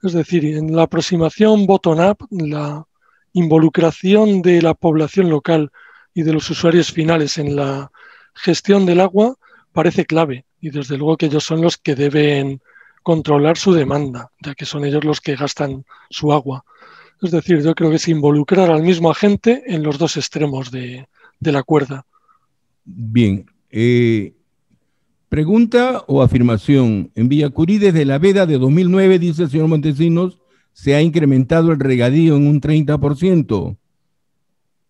S2: Es decir, en la aproximación bottom-up, la involucración de la población local y de los usuarios finales en la gestión del agua parece clave. Y desde luego que ellos son los que deben controlar su demanda, ya que son ellos los que gastan su agua. Es decir, yo creo que es involucrar al mismo agente en los dos extremos de la cuerda.
S1: Bien. Pregunta o afirmación. En Villacurí, desde la veda de 2009, dice el señor Montesinos, se ha incrementado el regadío en un 30%.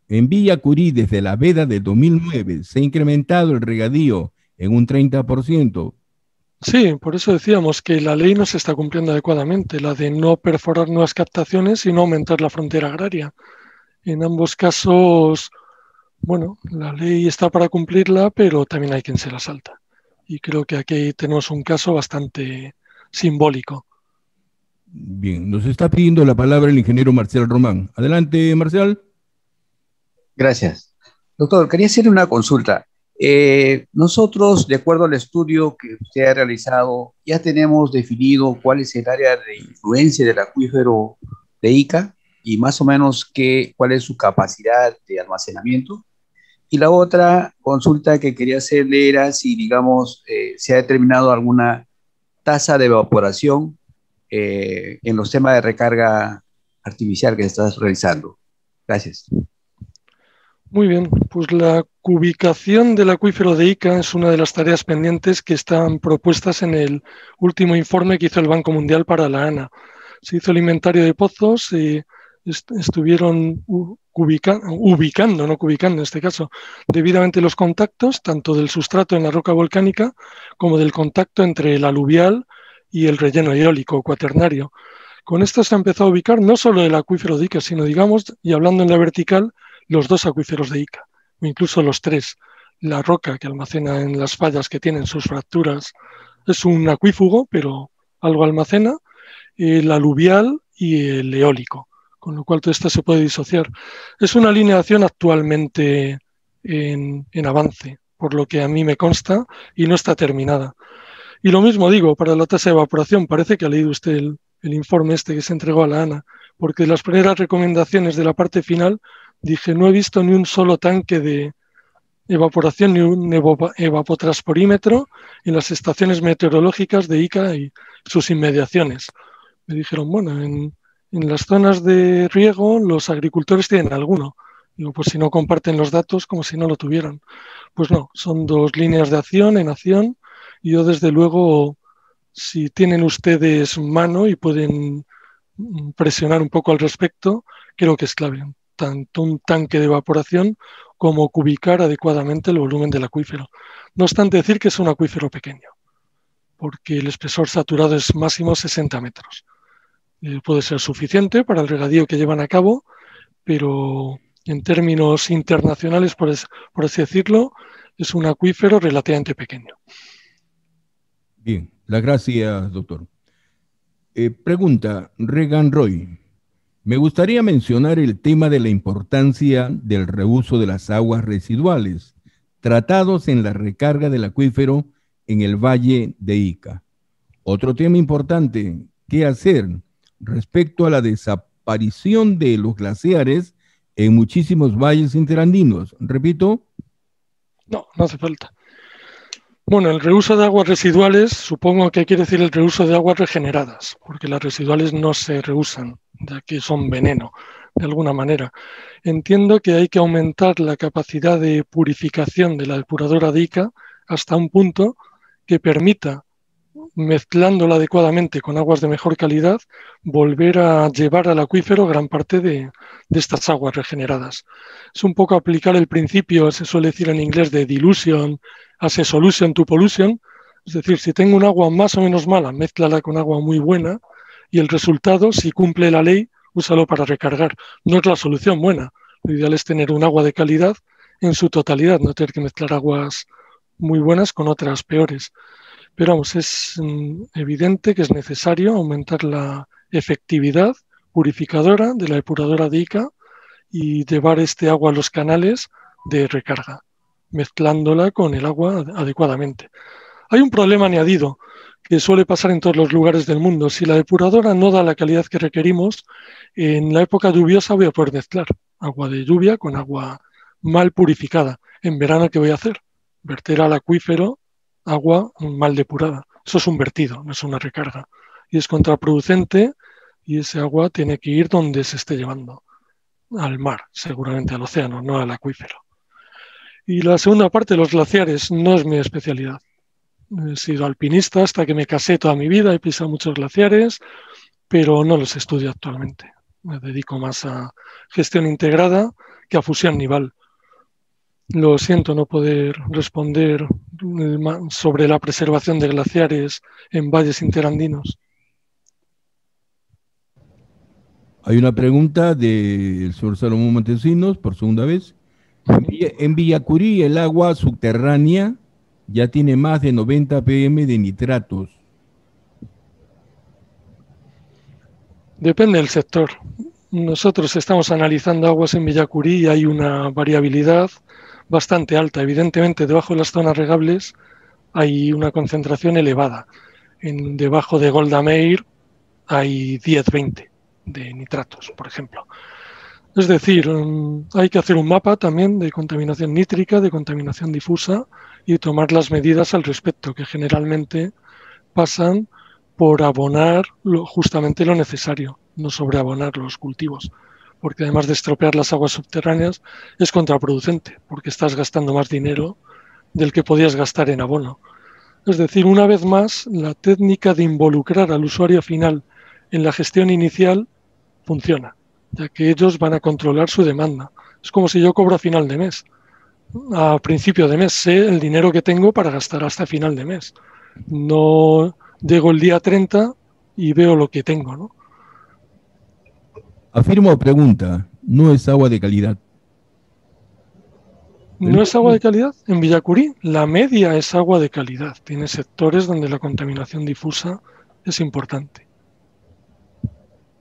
S1: En Villacurí, desde la veda de 2009, se ha incrementado el regadío en un 30%.
S2: Sí, por eso decíamos que la ley no se está cumpliendo adecuadamente, la de no perforar nuevas captaciones y no aumentar la frontera agraria. En ambos casos, bueno, la ley está para cumplirla, pero también hay quien se la salta. Y creo que aquí tenemos un caso bastante simbólico.
S1: Bien, nos está pidiendo la palabra el ingeniero Marcial Román. Adelante, Marcial.
S6: Gracias. Doctor, quería hacerle una consulta. Nosotros, de acuerdo al estudio que usted ha realizado, ya tenemos definido cuál es el área de influencia del acuífero de Ica y más o menos cuál es su capacidad de almacenamiento. Y la otra consulta que quería hacerle era si, digamos, se ha determinado alguna tasa de evaporación en los temas de recarga artificial que estás realizando. Gracias.
S2: Muy bien, pues la cubicación del acuífero de Ica es una de las tareas pendientes que están propuestas en el último informe que hizo el Banco Mundial para la ANA. Se hizo el inventario de pozos y estuvieron ubicando en este caso, debidamente los contactos, tanto del sustrato en la roca volcánica como del contacto entre el aluvial y el relleno eólico cuaternario. Con esto se ha empezado a ubicar no solo el acuífero de Ica, sino, digamos, y hablando en la vertical, los dos acuíferos de Ica, o incluso los tres. La roca que almacena en las fallas que tienen sus fracturas es un acuífugo, pero algo almacena, el aluvial y el eólico, con lo cual todo esto se puede disociar. Es una alineación actualmente en avance, por lo que a mí me consta, y no está terminada. Y lo mismo digo, para la tasa de evaporación, parece que ha leído usted el informe este que se entregó a la ANA, porque las primeras recomendaciones de la parte final dije, no he visto ni un solo tanque de evaporación ni un evapotransporímetro en las estaciones meteorológicas de Ica y sus inmediaciones. Me dijeron, bueno, en las zonas de riego los agricultores tienen alguno. Digo, pues si no comparten los datos, como si no lo tuvieran. Pues no, son dos líneas de acción en acción y yo desde luego, si tienen ustedes mano y pueden presionar un poco al respecto, creo que es clave. Tanto un tanque de evaporación como cubicar adecuadamente el volumen del acuífero. No obstante decir que es un acuífero pequeño, porque el espesor saturado es máximo 60 metros. Puede ser suficiente para el regadío que llevan a cabo, pero en términos internacionales, por así decirlo, es un acuífero relativamente pequeño.
S1: Bien, las gracias, doctor. Pregunta, Regan Roy. Me gustaría mencionar el tema de la importancia del reuso de las aguas residuales, tratados en la recarga del acuífero en el Valle de Ica. Otro tema importante, ¿qué hacer respecto a la desaparición de los glaciares en muchísimos valles interandinos? Repito.
S2: No hace falta. Bueno, el reuso de aguas residuales, supongo que quiere decir el reuso de aguas regeneradas, porque las residuales no se reusan, ya que son veneno, de alguna manera. Entiendo que hay que aumentar la capacidad de purificación de la depuradora de Ica hasta un punto que permita, mezclándola adecuadamente con aguas de mejor calidad, volver a llevar al acuífero gran parte de estas aguas regeneradas. Es un poco aplicar el principio, se suele decir en inglés, de dilution as a solution to pollution, es decir, si tengo un agua más o menos mala, mézclala con agua muy buena y el resultado, si cumple la ley, úsalo para recargar. No es la solución buena, lo ideal es tener un agua de calidad en su totalidad, no tener que mezclar aguas muy buenas con otras peores. Pero vamos, es evidente que es necesario aumentar la efectividad purificadora de la depuradora de Ica y llevar este agua a los canales de recarga, mezclándola con el agua adecuadamente. Hay un problema añadido que suele pasar en todos los lugares del mundo. Si la depuradora no da la calidad que requerimos, en la época lluviosa voy a poder mezclar agua de lluvia con agua mal purificada. En verano, ¿qué voy a hacer? Verter al acuífero agua mal depurada. Eso es un vertido, no es una recarga. Y es contraproducente y ese agua tiene que ir donde se esté llevando. Al mar, seguramente al océano, no al acuífero. Y la segunda parte, los glaciares, no es mi especialidad. He sido alpinista hasta que me casé toda mi vida, he pisado muchos glaciares, pero no los estudio actualmente. Me dedico más a gestión integrada que a fusión nival. Lo siento no poder responder sobre la preservación de glaciares en valles interandinos.
S1: Hay una pregunta del señor Salomón Montesinos, por segunda vez. En Villacurí el agua subterránea ya tiene más de 90 ppm de nitratos.
S2: Depende del sector. Nosotros estamos analizando aguas en Villacurí y hay una variabilidad bastante alta. Evidentemente, debajo de las zonas regables hay una concentración elevada. Debajo de Golda Meir hay 10-20 de nitratos, por ejemplo. Es decir, hay que hacer un mapa también de contaminación nítrica, de contaminación difusa y tomar las medidas al respecto, que generalmente pasan por abonar justamente lo necesario, no sobreabonar los cultivos, porque además de estropear las aguas subterráneas es contraproducente, porque estás gastando más dinero del que podías gastar en abono. Es decir, una vez más, la técnica de involucrar al usuario final en la gestión inicial funciona, ya que ellos van a controlar su demanda. Es como si yo cobro a final de mes. A principio de mes sé el dinero que tengo para gastar hasta final de mes. No llego el día 30 y veo lo que tengo, ¿no?
S1: Afirmo o pregunta, no es agua de calidad.
S2: ¿No es agua de calidad? En Villacurí la media es agua de calidad. Tiene sectores donde la contaminación difusa es importante.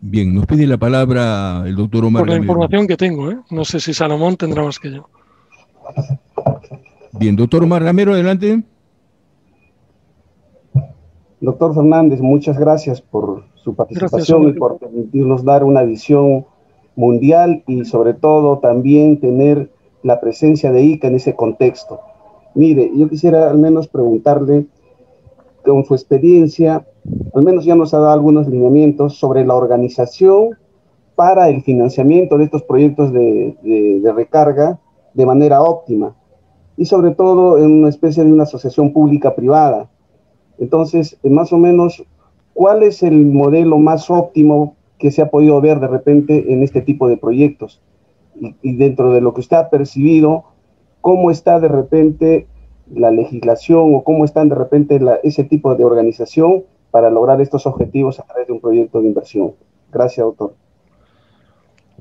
S1: Bien, nos pide la palabra el doctor Omar
S2: Por la
S1: Gamero.
S2: información que tengo, ¿eh? No sé si Salomón tendrá más que yo.
S1: Bien, doctor Omar Gamero, adelante.
S7: Doctor Fernández, muchas gracias por su participación y por permitirnos dar una visión mundial y sobre todo también tener la presencia de Ica en ese contexto. Mire, yo quisiera al menos preguntarle, con su experiencia, al menos ya nos ha dado algunos lineamientos sobre la organización para el financiamiento de estos proyectos de recarga de manera óptima y sobre todo en una especie de una asociación pública-privada. Entonces, más o menos, ¿cuál es el modelo más óptimo que se ha podido ver de repente en este tipo de proyectos? y dentro de lo que usted ha percibido, ¿cómo está de repente la legislación o cómo están de repente ese tipo de organización para lograr estos objetivos a través de un proyecto de inversión? Gracias, doctor.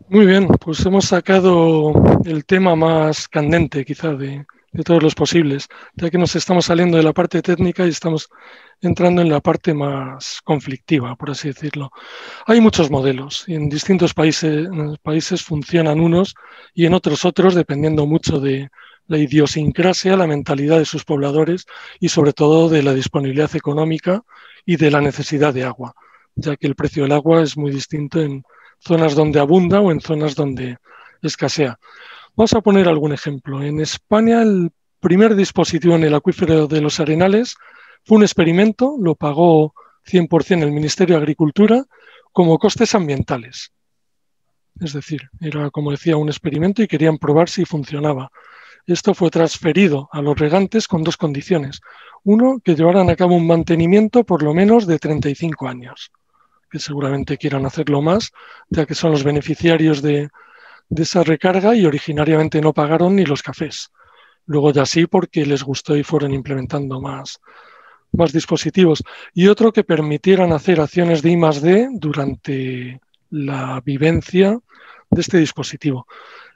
S2: Muy bien, pues hemos sacado el tema más candente quizá de todos los posibles, ya que nos estamos saliendo de la parte técnica y estamos entrando en la parte más conflictiva, por así decirlo. Hay muchos modelos y en distintos países funcionan unos y en otros, dependiendo mucho de la idiosincrasia, la mentalidad de sus pobladores y sobre todo de la disponibilidad económica y de la necesidad de agua, ya que el precio del agua es muy distinto en zonas donde abunda o en zonas donde escasea. Vamos a poner algún ejemplo. En España, el primer dispositivo en el acuífero de los Arenales fue un experimento, lo pagó 100% el Ministerio de Agricultura como costes ambientales. Es decir, era, como decía, un experimento y querían probar si funcionaba. Esto fue transferido a los regantes con dos condiciones. Uno, que llevaran a cabo un mantenimiento por lo menos de 35 años, que seguramente quieran hacerlo más, ya que son los beneficiarios de esa recarga y originariamente no pagaron ni los cafés. Luego ya sí, porque les gustó y fueron implementando más dispositivos. Y otro, que permitieran hacer acciones de I+D durante la vivencia de este dispositivo.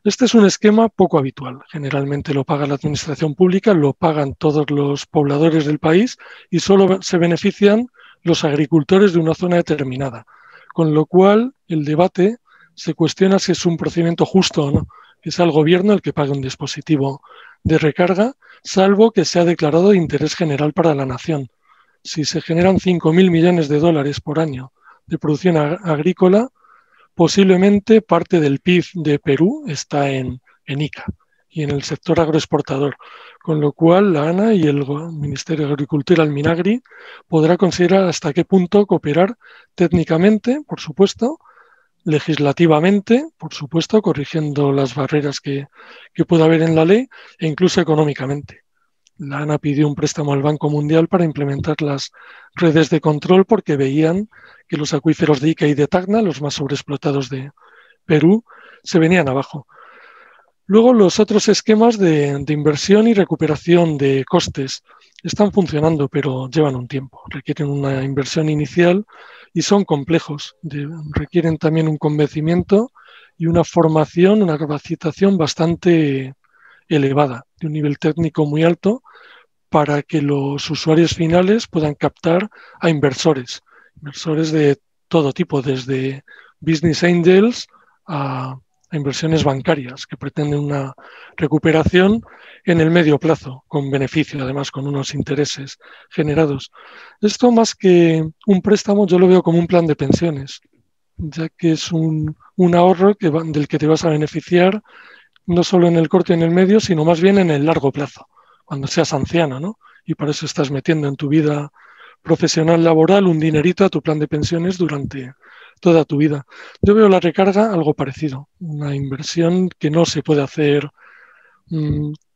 S2: Este es un esquema poco habitual. Generalmente lo paga la administración pública, lo pagan todos los pobladores del país y solo se benefician los agricultores de una zona determinada. Con lo cual, el debate se cuestiona si es un procedimiento justo o no, que sea el gobierno el que pague un dispositivo de recarga, salvo que sea declarado de interés general para la nación. Si se generan 5.000 millones de dólares por año de producción agrícola, posiblemente parte del PIB de Perú está en ICA y en el sector agroexportador, con lo cual la ANA y el Ministerio de Agricultura, el MINAGRI, podrá considerar hasta qué punto cooperar técnicamente, por supuesto, legislativamente, por supuesto, corrigiendo las barreras que pueda haber en la ley, e incluso económicamente. La ANA pidió un préstamo al Banco Mundial para implementar las redes de control porque veían que los acuíferos de Ica y de Tacna, los más sobreexplotados de Perú, se venían abajo. Luego, los otros esquemas de inversión y recuperación de costes están funcionando, pero llevan un tiempo. Requieren una inversión inicial y son complejos. Requieren también un convencimiento y una formación, una capacitación bastante elevada, de un nivel técnico muy alto, para que los usuarios finales puedan captar a inversores de todo tipo, desde business angels a inversiones bancarias que pretenden una recuperación en el medio plazo, con beneficio, además con unos intereses generados. Esto, más que un préstamo, yo lo veo como un plan de pensiones, ya que es un ahorro del que te vas a beneficiar no solo en el corto y en el medio, sino más bien en el largo plazo, cuando seas anciano, ¿no? Y para eso estás metiendo en tu vida profesional laboral un dinerito a tu plan de pensiones durante toda tu vida. Yo veo la recarga algo parecido, una inversión que no se puede hacer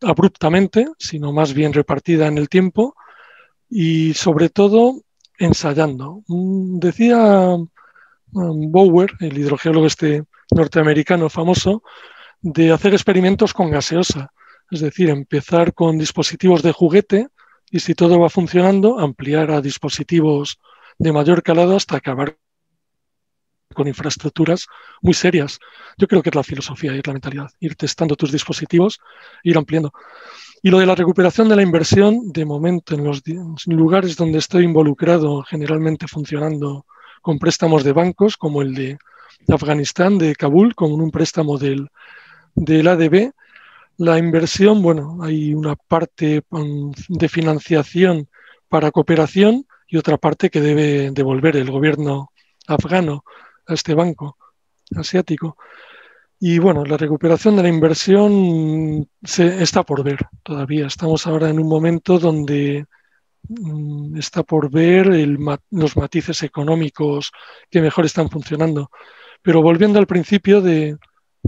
S2: abruptamente, sino más bien repartida en el tiempo y sobre todo ensayando. Decía Bower, el hidrogeólogo norteamericano famoso, de hacer experimentos con gaseosa, es decir, empezar con dispositivos de juguete y, si todo va funcionando, ampliar a dispositivos de mayor calado hasta acabar con infraestructuras muy serias. Yo creo que es la filosofía y es la mentalidad, ir testando tus dispositivos, ir ampliando. Y lo de la recuperación de la inversión, de momento, en los lugares donde estoy involucrado, generalmente funcionando con préstamos de bancos, como el de Afganistán, de Kabul, con un préstamo del ADB. La inversión, bueno, hay una parte de financiación para cooperación y otra parte que debe devolver el gobierno afgano a este banco asiático. Y bueno, la recuperación de la inversión está por ver todavía. Estamos ahora en un momento donde está por ver los matices económicos que mejor están funcionando. Pero volviendo al principio de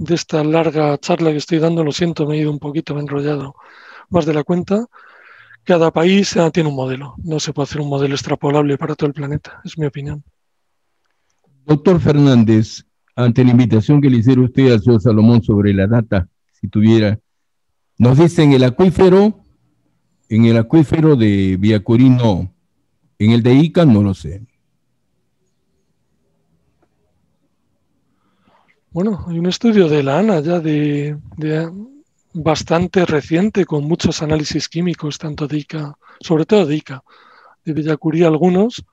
S2: esta larga charla que estoy dando, lo siento, me he ido un poquito, me he enrollado más de la cuenta. Cada país tiene un modelo. No se puede hacer un modelo extrapolable para todo el planeta, es mi opinión.
S1: Doctor Fernández, ante la invitación que le hiciera usted al señor Salomón sobre la data, si tuviera. Nos dice en el acuífero de Villacurí no, en el de Ica no lo sé.
S2: Bueno, hay un estudio de la ANA ya de bastante reciente, con muchos análisis químicos, tanto de Ica, sobre todo de Ica, de Villacurí algunos,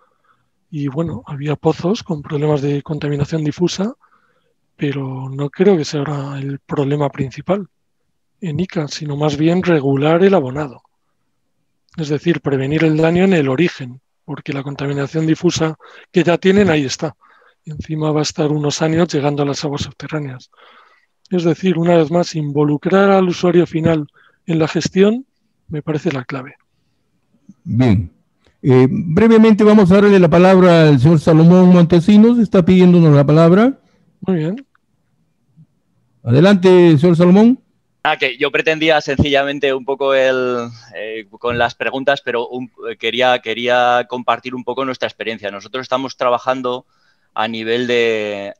S2: y bueno, había pozos con problemas de contaminación difusa, pero no creo que sea ahora el problema principal en Ica, sino más bien regular el abonado. Es decir, prevenir el daño en el origen, porque la contaminación difusa que ya tienen, ahí está. Y encima va a estar unos años llegando a las aguas subterráneas. Es decir, una vez más, involucrar al usuario final en la gestión me parece la clave.
S1: Bien. Brevemente vamos a darle la palabra al señor Salomón Montesinos. Está pidiéndonos la palabra.
S2: Muy bien.
S1: Adelante, señor Salomón.
S8: Que yo pretendía sencillamente un poco con las preguntas, pero quería compartir un poco nuestra experiencia. Nosotros estamos trabajando a nivel de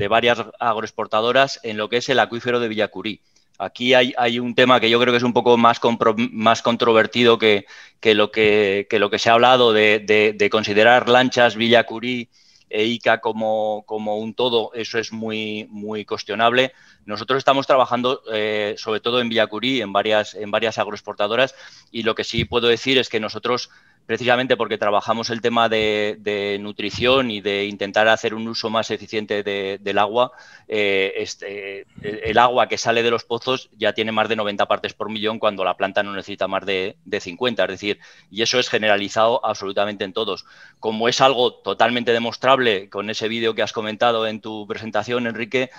S8: varias agroexportadoras en lo que es el acuífero de Villacurí. Aquí hay un tema que yo creo que es un poco más controvertido que lo que se ha hablado de considerar Lanchas, Villacurí e Ica como un todo. Eso es muy, muy cuestionable. Nosotros estamos trabajando sobre todo en Villacurí, en varias agroexportadoras, y lo que sí puedo decir es que nosotros, precisamente porque trabajamos el tema de nutrición y de intentar hacer un uso más eficiente del agua, el agua que sale de los pozos ya tiene más de 90 partes por millón cuando la planta no necesita más de 50, es decir, y eso es generalizado absolutamente en todos. Como es algo totalmente demostrable con ese vídeo que has comentado en tu presentación, Enrique,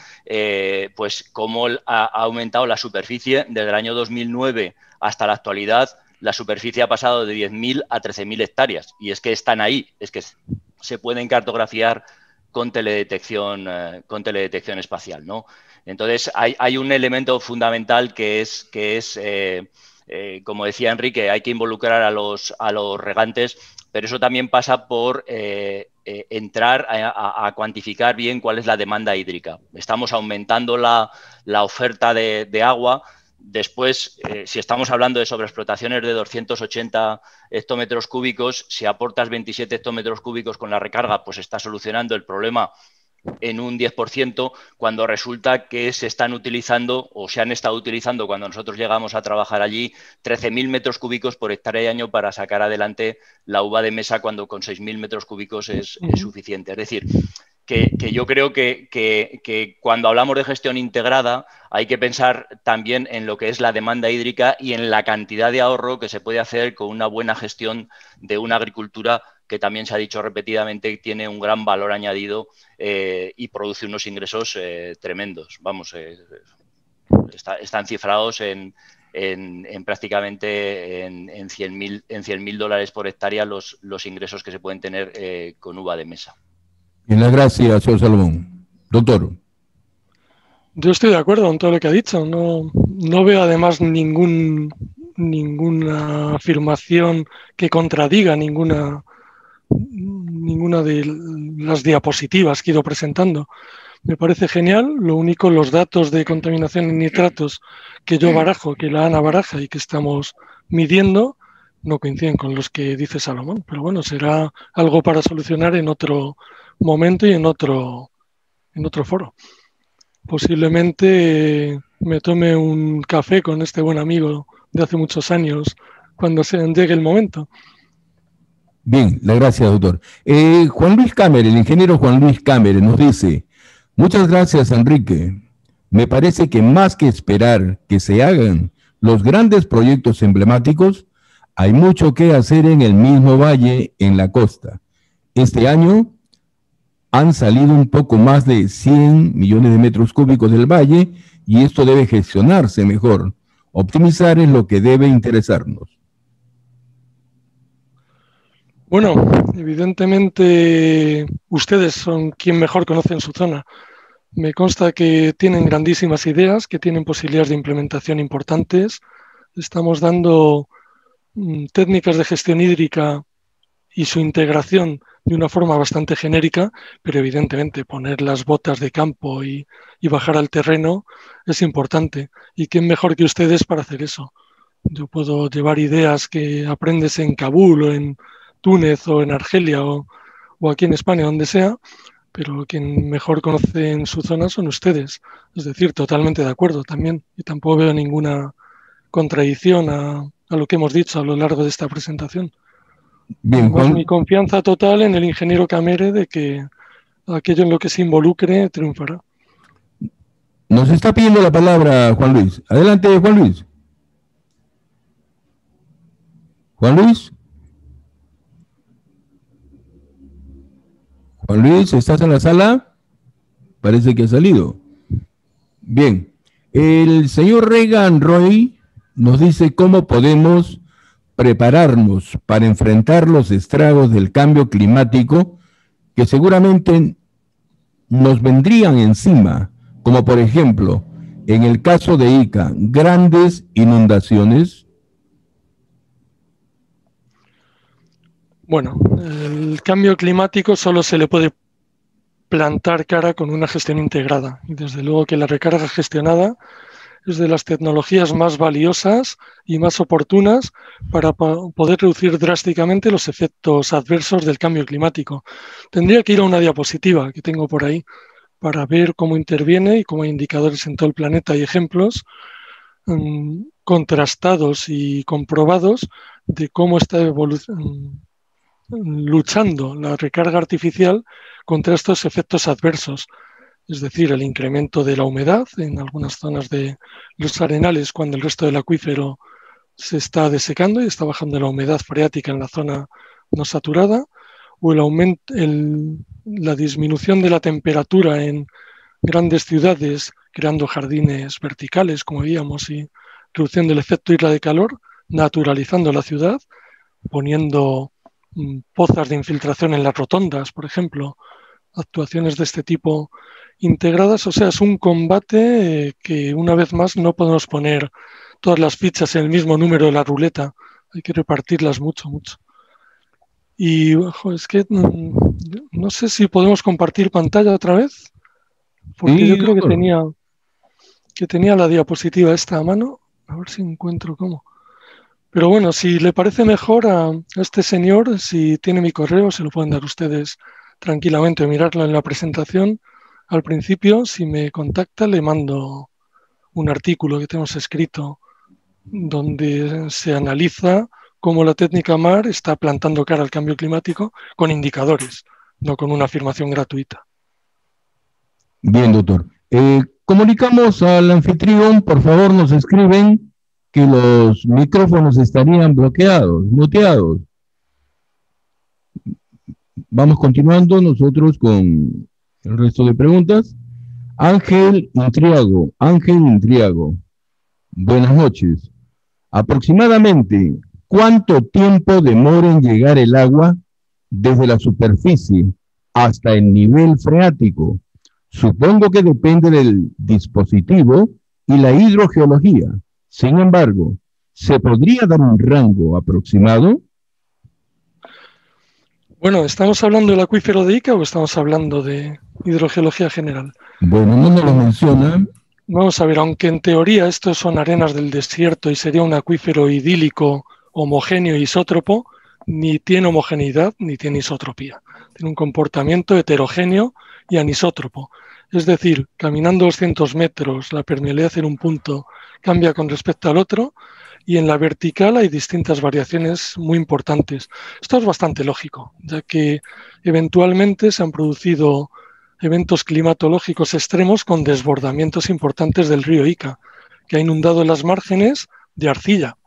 S8: pues cómo ha aumentado la superficie desde el año 2009 hasta la actualidad. La superficie ha pasado de 10.000 a 13.000 hectáreas y es que están ahí, es que se pueden cartografiar con teledetección espacial, ¿no? Entonces hay un elemento fundamental que es como decía Enrique, hay que involucrar a los regantes, pero eso también pasa por entrar a cuantificar bien cuál es la demanda hídrica. Estamos aumentando la oferta de agua. Después, si estamos hablando de sobreexplotaciones de 280 hectómetros cúbicos, si aportas 27 hectómetros cúbicos con la recarga, pues está solucionando el problema en un 10%, cuando resulta que se están utilizando o se han estado utilizando, cuando nosotros llegamos a trabajar allí, 13.000 metros cúbicos por hectárea y año para sacar adelante la uva de mesa, cuando con 6.000 metros cúbicos es suficiente. Es decir, que yo creo que cuando hablamos de gestión integrada hay que pensar también en lo que es la demanda hídrica y en la cantidad de ahorro que se puede hacer con una buena gestión de una agricultura que también se ha dicho repetidamente tiene un gran valor añadido y produce unos ingresos tremendos. Vamos, están cifrados en prácticamente en $100.000 por hectárea los ingresos que se pueden tener con uva de mesa.
S1: Bien, las gracias, señor Salomón. Doctor.
S2: Yo estoy de acuerdo con todo lo que ha dicho. No veo además ninguna afirmación que contradiga ninguna de las diapositivas que he ido presentando. Me parece genial. Lo único, los datos de contaminación en nitratos que yo barajo, que la ANA baraja y que estamos midiendo, no coinciden con los que dice Salomón. Pero bueno, será algo para solucionar en otro momento y en otro foro. Posiblemente me tome un café con este buen amigo de hace muchos años cuando llegue el momento.
S1: Bien, las gracias, doctor. Juan Luis Cámara, el ingeniero Juan Luis Cámara nos dice: muchas gracias, Enrique. Me parece que más que esperar que se hagan los grandes proyectos emblemáticos, hay mucho que hacer en el mismo valle, en la costa. Este año han salido un poco más de 100 millones de metros cúbicos del valle y esto debe gestionarse mejor. Optimizar es lo que debe interesarnos.
S2: Bueno, evidentemente ustedes son quien mejor conocen su zona. Me consta que tienen grandísimas ideas, que tienen posibilidades de implementación importantes. Estamos dando técnicas de gestión hídrica y su integración de una forma bastante genérica, pero evidentemente poner las botas de campo y bajar al terreno es importante. ¿Y quién mejor que ustedes para hacer eso? Yo puedo llevar ideas que aprendes en Kabul o en Túnez o en Argelia o aquí en España, donde sea, pero quien mejor conoce en su zona son ustedes. Es decir, totalmente de acuerdo también. Y tampoco veo ninguna contradicción a lo que hemos dicho a lo largo de esta presentación.
S1: Bien,
S2: Además,
S1: Juan.
S2: mi confianza total en el ingeniero Camere de que aquello en lo que se involucre triunfará.
S1: Nos está pidiendo la palabra Juan Luis. Adelante, Juan Luis. Juan Luis. Juan Luis, ¿estás en la sala? Parece que ha salido. Bien. El señor Regan Roy nos dice cómo podemos prepararnos para enfrentar los estragos del cambio climático que seguramente nos vendrían encima, como por ejemplo, en el caso de Ica, grandes inundaciones.
S2: Bueno, el cambio climático solo se le puede plantar cara con una gestión integrada. Y desde luego que la recarga gestionada es de las tecnologías más valiosas y más oportunas para poder reducir drásticamente los efectos adversos del cambio climático. Tendría que ir a una diapositiva que tengo por ahí para ver cómo interviene y cómo hay indicadores en todo el planeta y ejemplos contrastados y comprobados de cómo está luchando la recarga artificial contra estos efectos adversos. Es decir, el incremento de la humedad en algunas zonas de los arenales cuando el resto del acuífero se está desecando y está bajando la humedad freática en la zona no saturada, o el aumento, la disminución de la temperatura en grandes ciudades, creando jardines verticales, como veíamos, y reduciendo el efecto isla de calor, naturalizando la ciudad, poniendo pozas de infiltración en las rotondas, por ejemplo, actuaciones de este tipo integradas. O sea, es un combate que una vez más no podemos poner todas las fichas en el mismo número de la ruleta, hay que repartirlas mucho. Y es que no sé si podemos compartir pantalla otra vez, porque
S1: sí,
S2: yo creo que tenía la diapositiva esta a mano, a ver si encuentro cómo. Pero bueno, si le parece mejor a este señor, si tiene mi correo, se lo pueden dar ustedes tranquilamente, mirarlo en la presentación. Al principio, si me contacta, le mando un artículo que tenemos escrito donde se analiza cómo la técnica MAR está plantando cara al cambio climático con indicadores, no con una afirmación gratuita.
S1: Bien, doctor. Comunicamos al anfitrión, por favor, nos escriben que los micrófonos estarían bloqueados, muteados. Vamos continuando nosotros con el resto de preguntas. Ángel Intriago. Buenas noches. Aproximadamente, ¿cuánto tiempo demora en llegar el agua desde la superficie hasta el nivel freático? Supongo que depende del dispositivo y la hidrogeología. Sin embargo, ¿se podría dar un rango aproximado?
S2: Bueno, ¿estamos hablando del acuífero de Ica o estamos hablando de hidrogeología general?
S1: Bueno, no nos lo menciona.
S2: Vamos a ver, aunque en teoría estos son arenas del desierto y sería un acuífero idílico, homogéneo y isótropo, ni tiene homogeneidad ni tiene isotropía. Tiene un comportamiento heterogéneo y anisótropo. Es decir, caminando 200 metros, la permeabilidad en un punto cambia con respecto al otro y en la vertical hay distintas variaciones muy importantes. Esto es bastante lógico, ya que eventualmente se han producido eventos climatológicos extremos con desbordamientos importantes del río Ica, que ha inundado las márgenes de arcilla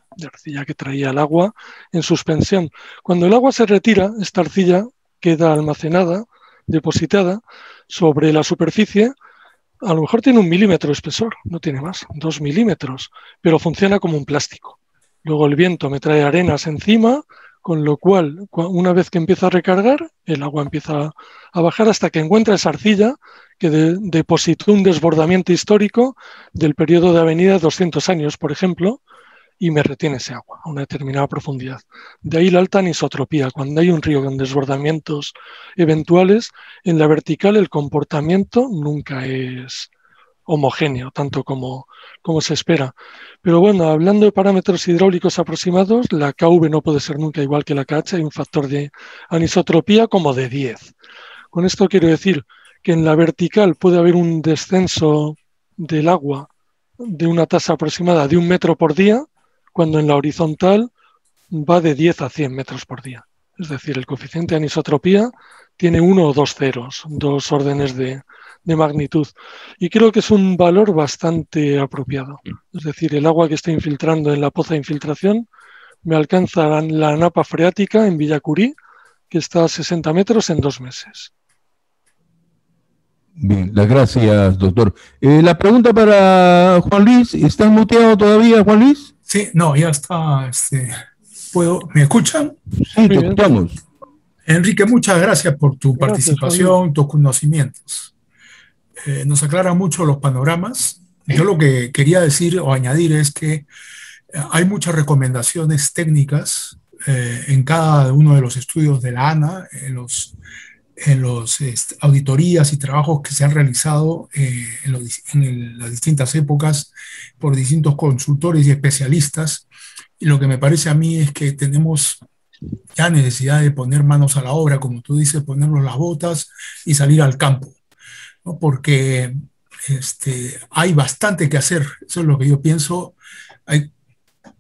S2: que traía el agua en suspensión. Cuando el agua se retira, esta arcilla queda almacenada, depositada sobre la superficie. A lo mejor tiene 1 milímetro de espesor, no tiene más, 2 milímetros, pero funciona como un plástico. Luego el viento me trae arenas encima, con lo cual, una vez que empieza a recargar, el agua empieza a bajar hasta que encuentra esa arcilla que depositó un desbordamiento histórico del periodo de avenida de 200 años, por ejemplo, y me retiene ese agua a una determinada profundidad. De ahí la alta anisotropía. Cuando hay un río con desbordamientos eventuales, en la vertical el comportamiento nunca es homogéneo, tanto como se espera. Pero bueno, hablando de parámetros hidráulicos aproximados, la KV no puede ser nunca igual que la KH, hay un factor de anisotropía como de 10. Con esto quiero decir que en la vertical puede haber un descenso del agua de una tasa aproximada de 1 metro por día, cuando en la horizontal va de 10 a 100 metros por día. Es decir, el coeficiente de anisotropía tiene 1 o 2 ceros, 2 órdenes de magnitud. Y creo que es un valor bastante apropiado. Es decir, el agua que estoy infiltrando en la poza de infiltración me alcanza la napa freática en Villacurí, que está a 60 metros en 2 meses.
S1: Bien, las gracias, doctor. La pregunta para Juan Luis, ¿estás muteado todavía, Juan Luis?
S9: Sí, no, ya está. ¿Me escuchan?
S1: Sí, te escuchamos.
S9: Enrique, muchas gracias por tu participación, tus conocimientos. Nos aclara mucho los panoramas. Yo lo que quería decir o añadir es que hay muchas recomendaciones técnicas en cada uno de los estudios de la ANA, en los auditorías y trabajos que se han realizado en las distintas épocas por distintos consultores y especialistas. Y lo que me parece a mí es que tenemos ya necesidad de poner manos a la obra, como tú dices, ponernos las botas y salir al campo, ¿no? Porque hay bastante que hacer, eso es lo que yo pienso. Hay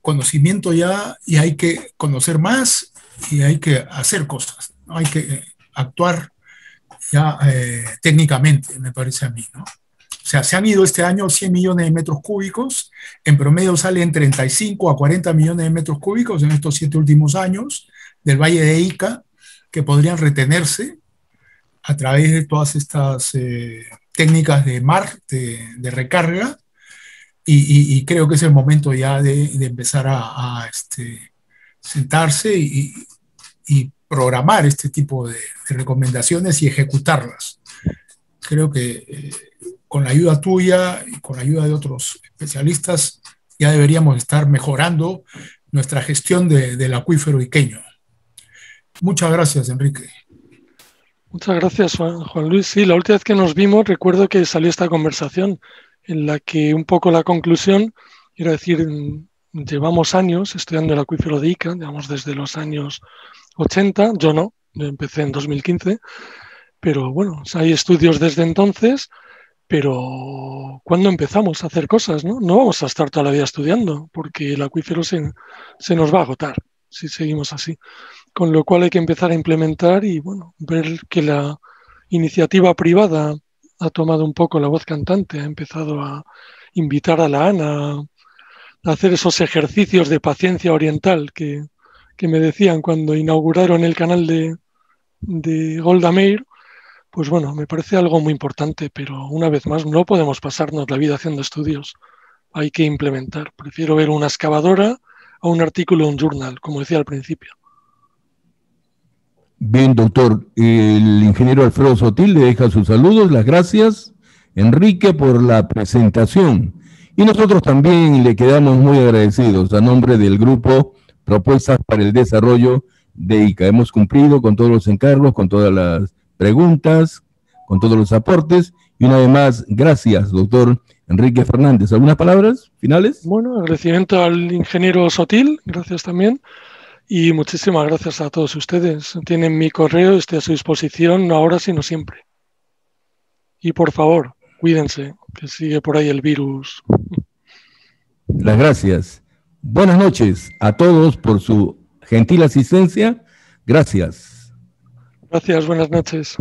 S9: conocimiento ya y hay que conocer más y hay que hacer cosas, ¿no? Hay que actuar ya técnicamente, me parece a mí, ¿no? O sea, se han ido este año 100 millones de metros cúbicos, en promedio salen 35 a 40 millones de metros cúbicos en estos 7 últimos años del Valle de Ica, que podrían retenerse a través de todas estas técnicas de mar, de recarga, y creo que es el momento ya de empezar a sentarse y programar este tipo de recomendaciones y ejecutarlas. Creo que con la ayuda tuya y con la ayuda de otros especialistas ya deberíamos estar mejorando nuestra gestión del acuífero iqueño. Muchas gracias, Enrique.
S2: Muchas gracias, Juan Luis. Sí, la última vez que nos vimos recuerdo que salió esta conversación en la que un poco la conclusión era decir, llevamos años estudiando el acuífero de Ica, digamos desde los años 80, yo no, yo empecé en 2015, pero bueno, hay estudios desde entonces, pero ¿cuándo empezamos a hacer cosas? No vamos a estar toda la vida estudiando, porque el acuífero se nos va a agotar si seguimos así. Con lo cual hay que empezar a implementar y bueno, ver que la iniciativa privada ha tomado un poco la voz cantante, ha empezado a invitar a la ANA a hacer esos ejercicios de paciencia oriental que me decían cuando inauguraron el canal de Golda Meir. Pues bueno, me parece algo muy importante, pero una vez más no podemos pasarnos la vida haciendo estudios, hay que implementar. Prefiero ver una excavadora a un artículo en un journal, como decía al principio.
S1: Bien, doctor, el ingeniero Alfredo Sotil le deja sus saludos, las gracias, Enrique, por la presentación. Y nosotros también le quedamos muy agradecidos a nombre del grupo Propuestas para el Desarrollo de ICA. Hemos cumplido con todos los encargos, con todas las preguntas, con todos los aportes. Y una vez más, gracias, doctor Enrique Fernández. ¿Algunas palabras finales?
S2: Bueno, agradecimiento al ingeniero Sotil, gracias también. Y muchísimas gracias a todos ustedes. Tienen mi correo, estoy a su disposición, no ahora, sino siempre. Y por favor, cuídense, que sigue por ahí el virus.
S1: Las gracias. Buenas noches a todos por su gentil asistencia. Gracias.
S2: Gracias, buenas noches.